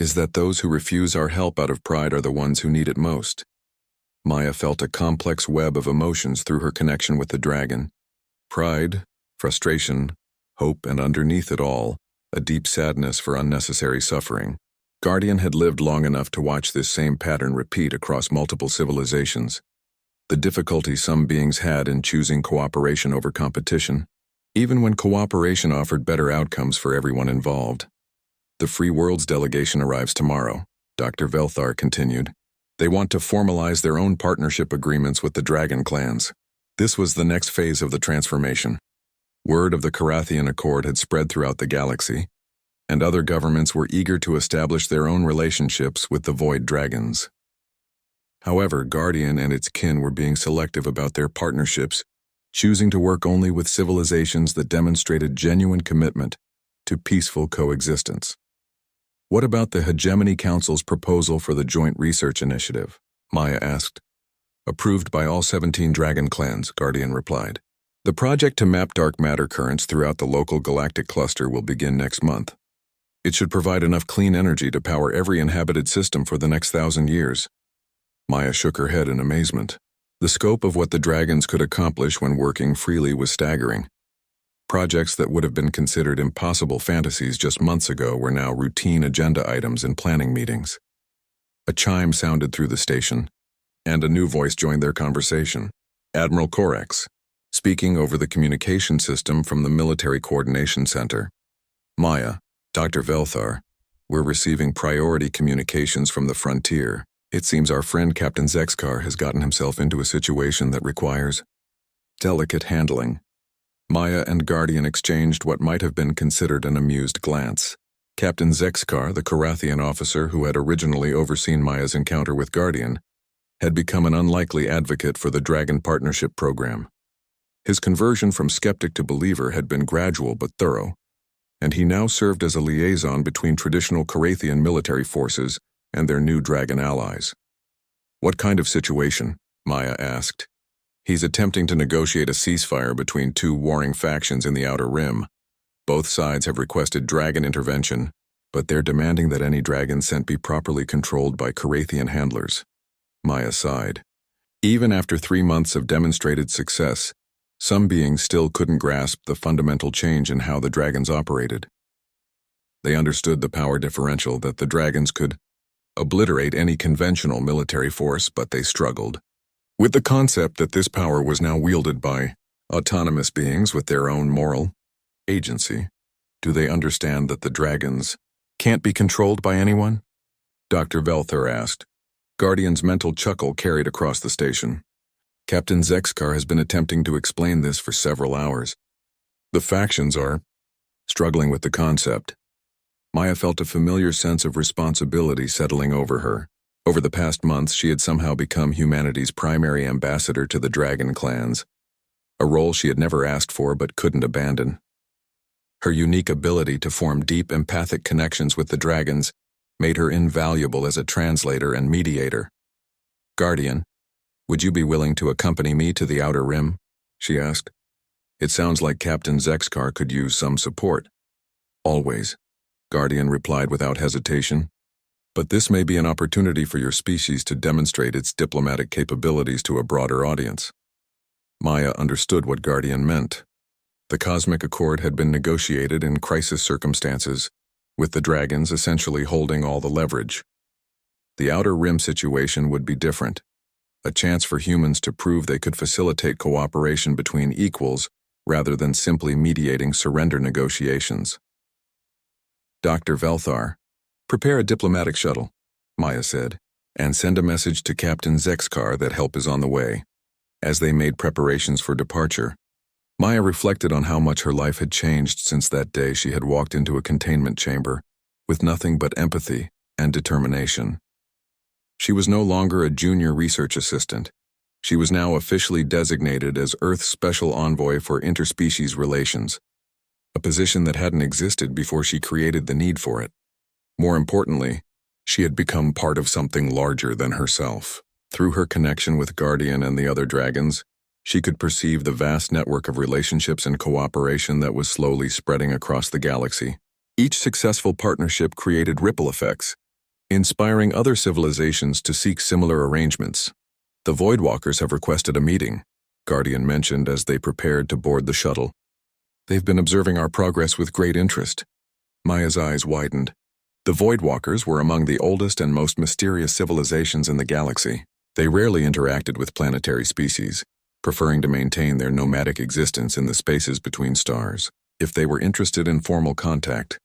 S1: "is that those who refuse our help out of pride are the ones who need it most." Maya felt a complex web of emotions through her connection with the dragon. Pride, frustration, hope, and underneath it all, a deep sadness for unnecessary suffering. Guardian had lived long enough to watch this same pattern repeat across multiple civilizations. The difficulty some beings had in choosing cooperation over competition, even when cooperation offered better outcomes for everyone involved. "The Free Worlds delegation arrives tomorrow," Dr. Velthar continued. "They want to formalize their own partnership agreements with the dragon clans." This was the next phase of the transformation. Word of the Carathian Accord had spread throughout the galaxy, and other governments were eager to establish their own relationships with the Void Dragons. However, Guardian and its kin were being selective about their partnerships, choosing to work only with civilizations that demonstrated genuine commitment to peaceful coexistence. What about the Hegemony Council's proposal for the Joint Research Initiative? Maya asked. Approved by all 17 dragon clans, Guardian replied. The project to map dark matter currents throughout the local galactic cluster will begin next month. It should provide enough clean energy to power every inhabited system for the next 1,000 years. Maya shook her head in amazement. The scope of what the dragons could accomplish when working freely was staggering. Projects that would have been considered impossible fantasies just months ago were now routine agenda items in planning meetings. A chime sounded through the station, and a new voice joined their conversation. Admiral Orcs, speaking over the communication system from the Military Coordination Center. Maya, Dr. Velthar, we're receiving priority communications from the frontier. It seems our friend Captain Zexkar has gotten himself into a situation that requires delicate handling. Maya and Guardian exchanged what might have been considered an amused glance. Captain Zexkar, the Carathian officer who had originally overseen Maya's encounter with Guardian, had become an unlikely advocate for the Dragon Partnership Program. His conversion from skeptic to believer had been gradual but thorough, and he now served as a liaison between traditional Carathian military forces and their new dragon allies. What kind of situation? Maya asked. He's attempting to negotiate a ceasefire between two warring factions in the Outer Rim. Both sides have requested dragon intervention, but they're demanding that any dragon sent be properly controlled by Carathian handlers. Maya sighed. Even after 3 months of demonstrated success, some beings still couldn't grasp the fundamental change in how the dragons operated. They understood the power differential that the dragons could obliterate any conventional military force, but they struggled with the concept that this power was now wielded by autonomous beings with their own moral agency. Do they understand that the dragons can't be controlled by anyone? Dr. Velthar asked. Guardian's mental chuckle carried across the station. Captain Zexkar has been attempting to explain this for several hours. The factions are struggling with the concept. Maya felt a familiar sense of responsibility settling over her. Over the past months, she had somehow become humanity's primary ambassador to the dragon clans, a role she had never asked for but couldn't abandon. Her unique ability to form deep empathic connections with the dragons made her invaluable as a translator and mediator. Guardian, would you be willing to accompany me to the Outer Rim? She asked. It sounds like Captain Zexkar could use some support. Always, Guardian replied without hesitation. But this may be an opportunity for your species to demonstrate its diplomatic capabilities to a broader audience. Maya understood what Guardian meant. The Cosmic Accord had been negotiated in crisis circumstances, with the dragons essentially holding all the leverage. The Outer Rim situation would be different. A chance for humans to prove they could facilitate cooperation between equals rather than simply mediating surrender negotiations. Dr. Velthar, prepare a diplomatic shuttle, Maya said, and send a message to Captain Zexkar that help is on the way. As they made preparations for departure, Maya reflected on how much her life had changed since that day she had walked into a containment chamber with nothing but empathy and determination. She was no longer a junior research assistant. She was now officially designated as Earth's Special Envoy for Interspecies Relations, a position that hadn't existed before she created the need for it. More importantly, she had become part of something larger than herself. Through her connection with Guardian and the other dragons, she could perceive the vast network of relationships and cooperation that was slowly spreading across the galaxy. Each successful partnership created ripple effects, inspiring other civilizations to seek similar arrangements. The Voidwalkers have requested a meeting, Guardian mentioned as they prepared to board the shuttle. They've been observing our progress with great interest. Maya's eyes widened. The Voidwalkers were among the oldest and most mysterious civilizations in the galaxy. They rarely interacted with planetary species, preferring to maintain their nomadic existence in the spaces between stars. If they were interested in formal contact,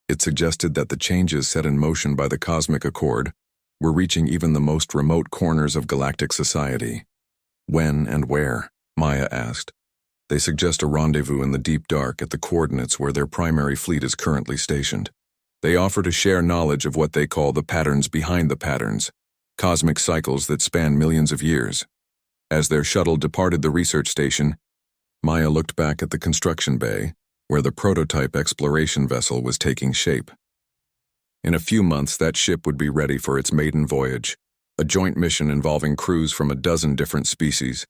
S1: it suggested that the changes set in motion by the Cosmic Accord were reaching even the most remote corners of galactic society. When and where? Maya asked. They suggest a rendezvous in the deep dark at the coordinates where their primary fleet is currently stationed. They offer to share knowledge of what they call the patterns behind the patterns, cosmic cycles that span millions of years. As their shuttle departed the research station, Maya looked back at the construction bay, where the prototype exploration vessel was taking shape. In a few months, that ship would be ready for its maiden voyage, a joint mission involving crews from a dozen different species,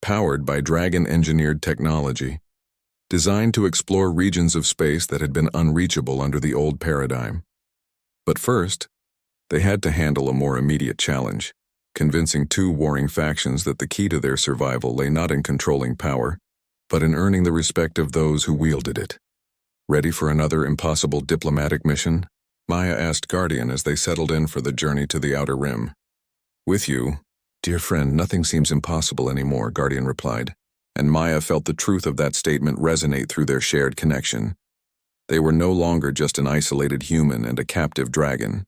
S1: powered by Dragon-engineered technology, designed to explore regions of space that had been unreachable under the old paradigm. But first, they had to handle a more immediate challenge, convincing two warring factions that the key to their survival lay not in controlling power, but in earning the respect of those who wielded it. Ready for another impossible diplomatic mission? Maya asked Guardian as they settled in for the journey to the Outer Rim. With you, dear friend, nothing seems impossible anymore, Guardian replied, and Maya felt the truth of that statement resonate through their shared connection. They were no longer just an isolated human and a captive dragon.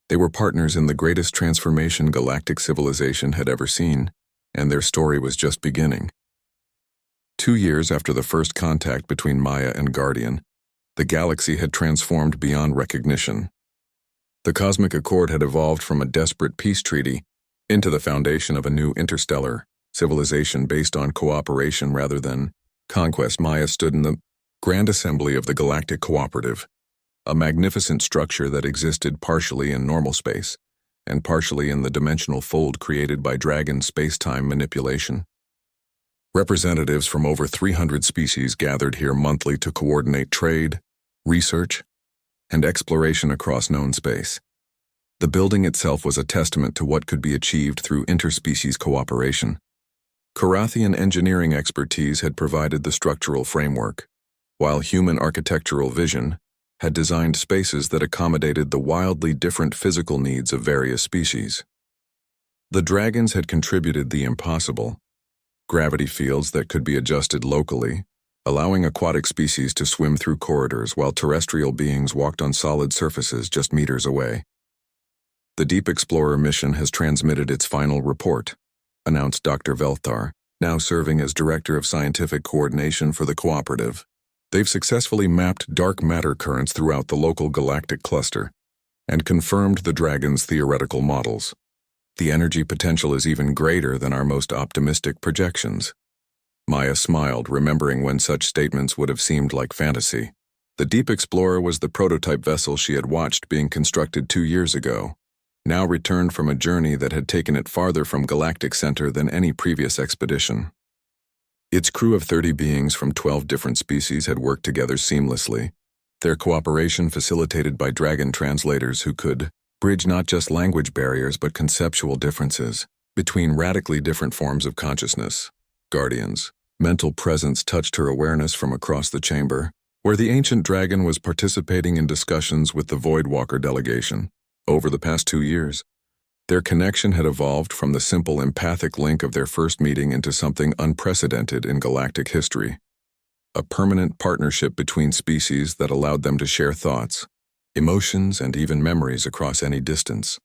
S1: They were partners in the greatest transformation galactic civilization had ever seen, and their story was just beginning. 2 years after the first contact between Maya and Guardian, the galaxy had transformed beyond recognition. The Cosmic Accord had evolved from a desperate peace treaty into the foundation of a new interstellar civilization based on cooperation rather than conquest. Maya stood in the Grand Assembly of the Galactic Cooperative, a magnificent structure that existed partially in normal space and partially in the dimensional fold created by Dragon space-time manipulation. Representatives from over 300 species gathered here monthly to coordinate trade, research, and exploration across known space. The building itself was a testament to what could be achieved through interspecies cooperation. Karathian engineering expertise had provided the structural framework, while human architectural vision had designed spaces that accommodated the wildly different physical needs of various species. The dragons had contributed the impossible, gravity fields that could be adjusted locally, allowing aquatic species to swim through corridors while terrestrial beings walked on solid surfaces just meters away. The Deep Explorer mission has transmitted its final report, announced Dr. Velthar, now serving as Director of Scientific Coordination for the Cooperative. They've successfully mapped dark matter currents throughout the local galactic cluster and confirmed the Dragon's theoretical models. The energy potential is even greater than our most optimistic projections. Maya smiled, remembering when such statements would have seemed like fantasy. The Deep Explorer was the prototype vessel she had watched being constructed 2 years ago, now returned from a journey that had taken it farther from Galactic Center than any previous expedition. Its crew of 30 beings from 12 different species had worked together seamlessly, their cooperation facilitated by Dragon translators who could bridge not just language barriers but conceptual differences between radically different forms of consciousness. Guardian's mental presence touched her awareness from across the chamber, where the ancient dragon was participating in discussions with the Voidwalker delegation. Over the past 2 years, their connection had evolved from the simple empathic link of their first meeting into something unprecedented in galactic history. A permanent partnership between species that allowed them to share thoughts, emotions, and even memories across any distance.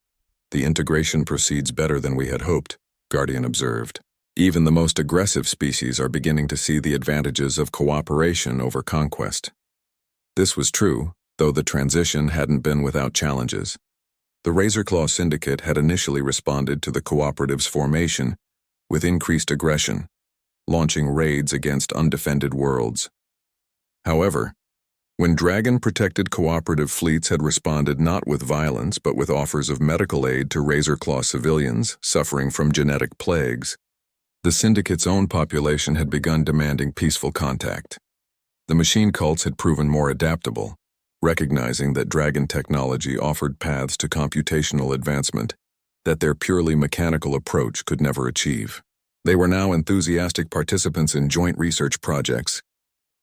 S1: The integration proceeds better than we had hoped, Guardian observed. Even the most aggressive species are beginning to see the advantages of cooperation over conquest. This was true, though the transition hadn't been without challenges. The Razorclaw Syndicate had initially responded to the Cooperative's formation with increased aggression, launching raids against undefended worlds. However, when Dragon-protected cooperative fleets had responded not with violence but with offers of medical aid to Razorclaw civilians suffering from genetic plagues, the Syndicate's own population had begun demanding peaceful contact. The machine cults had proven more adaptable, recognizing that Dragon technology offered paths to computational advancement that their purely mechanical approach could never achieve. They were now enthusiastic participants in joint research projects,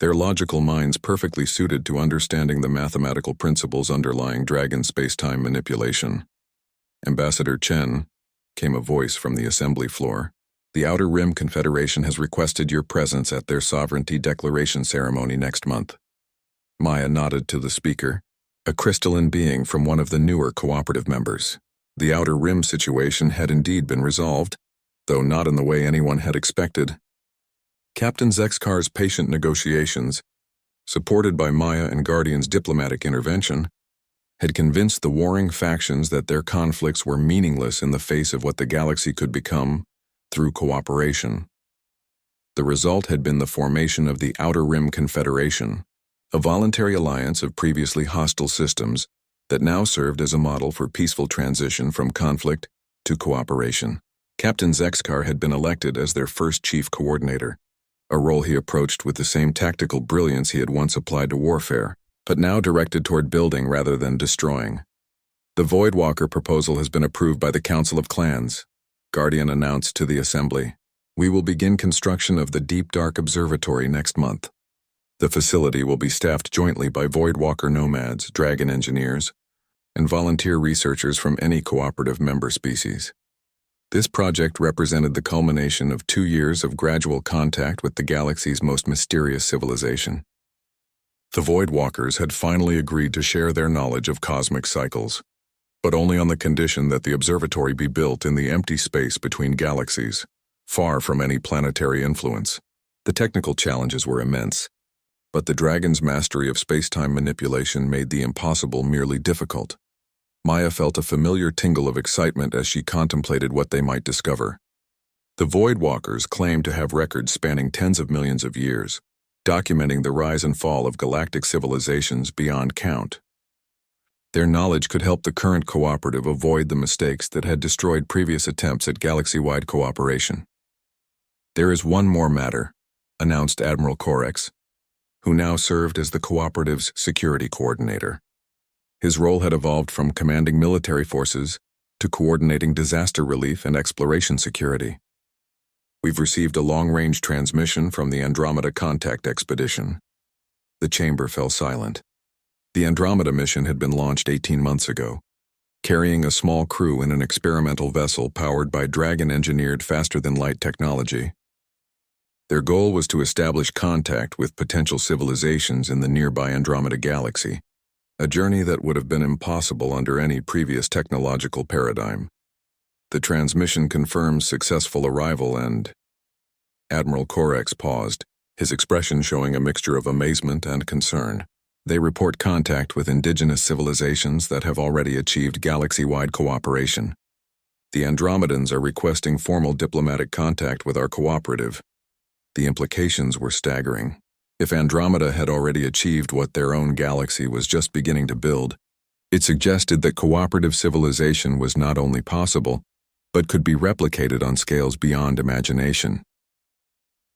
S1: their logical minds perfectly suited to understanding the mathematical principles underlying Dragon space-time manipulation. Ambassador Chen, came a voice from the assembly floor. The Outer Rim Confederation has requested your presence at their sovereignty declaration ceremony next month. Maya nodded to the speaker, a crystalline being from one of the newer cooperative members. The Outer Rim situation had indeed been resolved, though not in the way anyone had expected. Captain Zexkar's patient negotiations, supported by Maya and Guardian's diplomatic intervention, had convinced the warring factions that their conflicts were meaningless in the face of what the galaxy could become through cooperation. The result had been the formation of the Outer Rim Confederation, a voluntary alliance of previously hostile systems that now served as a model for peaceful transition from conflict to cooperation. Captain Zexkar had been elected as their first chief coordinator, a role he approached with the same tactical brilliance he had once applied to warfare, but now directed toward building rather than destroying. The Voidwalker proposal has been approved by the Council of Clans, Guardian announced to the Assembly. We will begin construction of the Deep Dark Observatory next month. The facility will be staffed jointly by Voidwalker nomads, dragon engineers, and volunteer researchers from any cooperative member species. This project represented the culmination of 2 years of gradual contact with the galaxy's most mysterious civilization. The Voidwalkers had finally agreed to share their knowledge of cosmic cycles, but only on the condition that the observatory be built in the empty space between galaxies, far from any planetary influence. The technical challenges were immense, but the dragon's mastery of space-time manipulation made the impossible merely difficult. Maya felt a familiar tingle of excitement as she contemplated what they might discover. The Voidwalkers claimed to have records spanning tens of millions of years, documenting the rise and fall of galactic civilizations beyond count. Their knowledge could help the current cooperative avoid the mistakes that had destroyed previous attempts at galaxy-wide cooperation. There is one more matter, announced Admiral Corex, who now served as the cooperative's security coordinator. His role had evolved from commanding military forces to coordinating disaster relief and exploration security. We've received a long-range transmission from the Andromeda Contact Expedition. The chamber fell silent. The Andromeda mission had been launched 18 months ago, carrying a small crew in an experimental vessel powered by dragon-engineered faster-than-light technology. Their goal was to establish contact with potential civilizations in the nearby Andromeda galaxy, a journey that would have been impossible under any previous technological paradigm. The transmission confirms successful arrival and... Admiral Corex paused, his expression showing a mixture of amazement and concern. They report contact with indigenous civilizations that have already achieved galaxy-wide cooperation. The Andromedans are requesting formal diplomatic contact with our cooperative. The implications were staggering. If Andromeda had already achieved what their own galaxy was just beginning to build, it suggested that cooperative civilization was not only possible, but could be replicated on scales beyond imagination.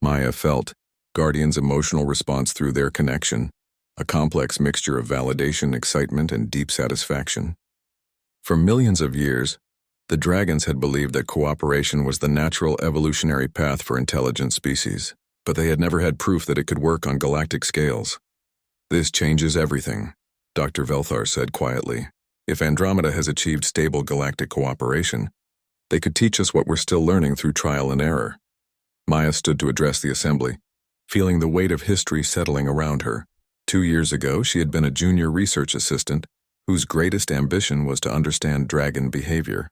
S1: Maya felt Guardian's emotional response through their connection, a complex mixture of validation, excitement, and deep satisfaction. For millions of years, the dragons had believed that cooperation was the natural evolutionary path for intelligent species, but they had never had proof that it could work on galactic scales. This changes everything, Dr. Velthar said quietly. If Andromeda has achieved stable galactic cooperation, they could teach us what we're still learning through trial and error. Maya stood to address the assembly, feeling the weight of history settling around her. 2 years ago, she had been a junior research assistant whose greatest ambition was to understand dragon behavior.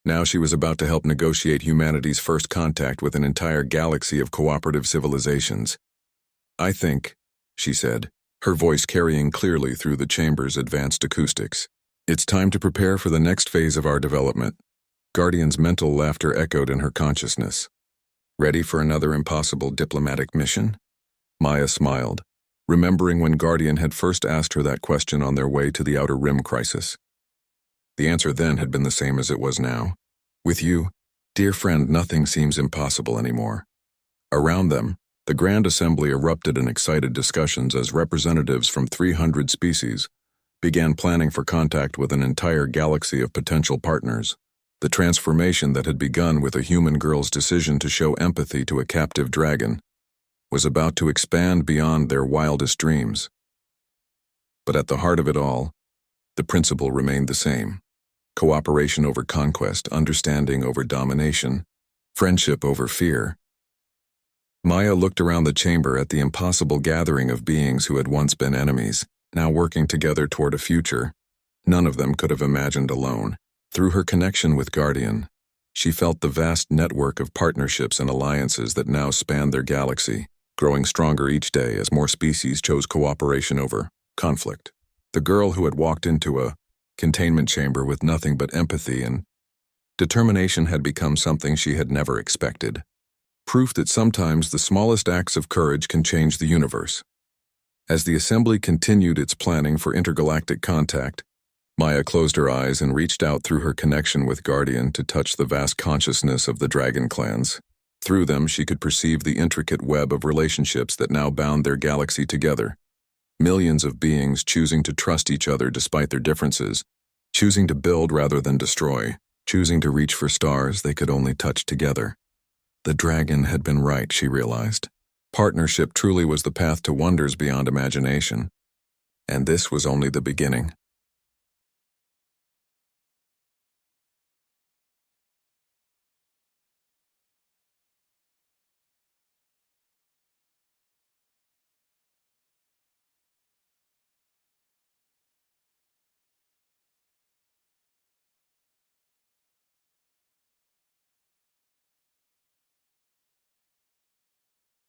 S1: Now she was about to help negotiate humanity's first contact with an entire galaxy of cooperative civilizations. I think, she said, her voice carrying clearly through the chamber's advanced acoustics, it's time to prepare for the next phase of our development. Guardian's mental laughter echoed in her consciousness. Ready for another impossible diplomatic mission? Maya smiled, remembering when Guardian had first asked her that question on their way to the Outer Rim crisis. The answer then had been the same as it was now. With you, dear friend, nothing seems impossible anymore. Around them, the Grand Assembly erupted in excited discussions as representatives from 300 species began planning for contact with an entire galaxy of potential partners. The transformation that had begun with a human girl's decision to show empathy to a captive dragon was about to expand beyond their wildest dreams. But at the heart of it all, the principle remained the same. Cooperation over conquest, understanding over domination, friendship over fear. Maya looked around the chamber at the impossible gathering of beings who had once been enemies, now working together toward a future none of them could have imagined alone. Through her connection with Guardian, She felt the vast network of partnerships and alliances that now spanned their galaxy, growing stronger each day as more species chose cooperation over conflict. The girl who had walked into a containment chamber with nothing but empathy and determination had become something she had never expected. Proof that sometimes the smallest acts of courage can change the universe. As the assembly continued its planning for intergalactic contact, Maya closed her eyes and reached out through her connection with Guardian to touch the vast consciousness of the dragon clans. Through them, she could perceive the intricate web of relationships that now bound their galaxy together. Millions of beings choosing to trust each other despite their differences, choosing to build rather than destroy, choosing to reach for stars they could only touch together. The dragon had been right, she realized. Partnership truly was the path to wonders beyond imagination. And this was only the beginning.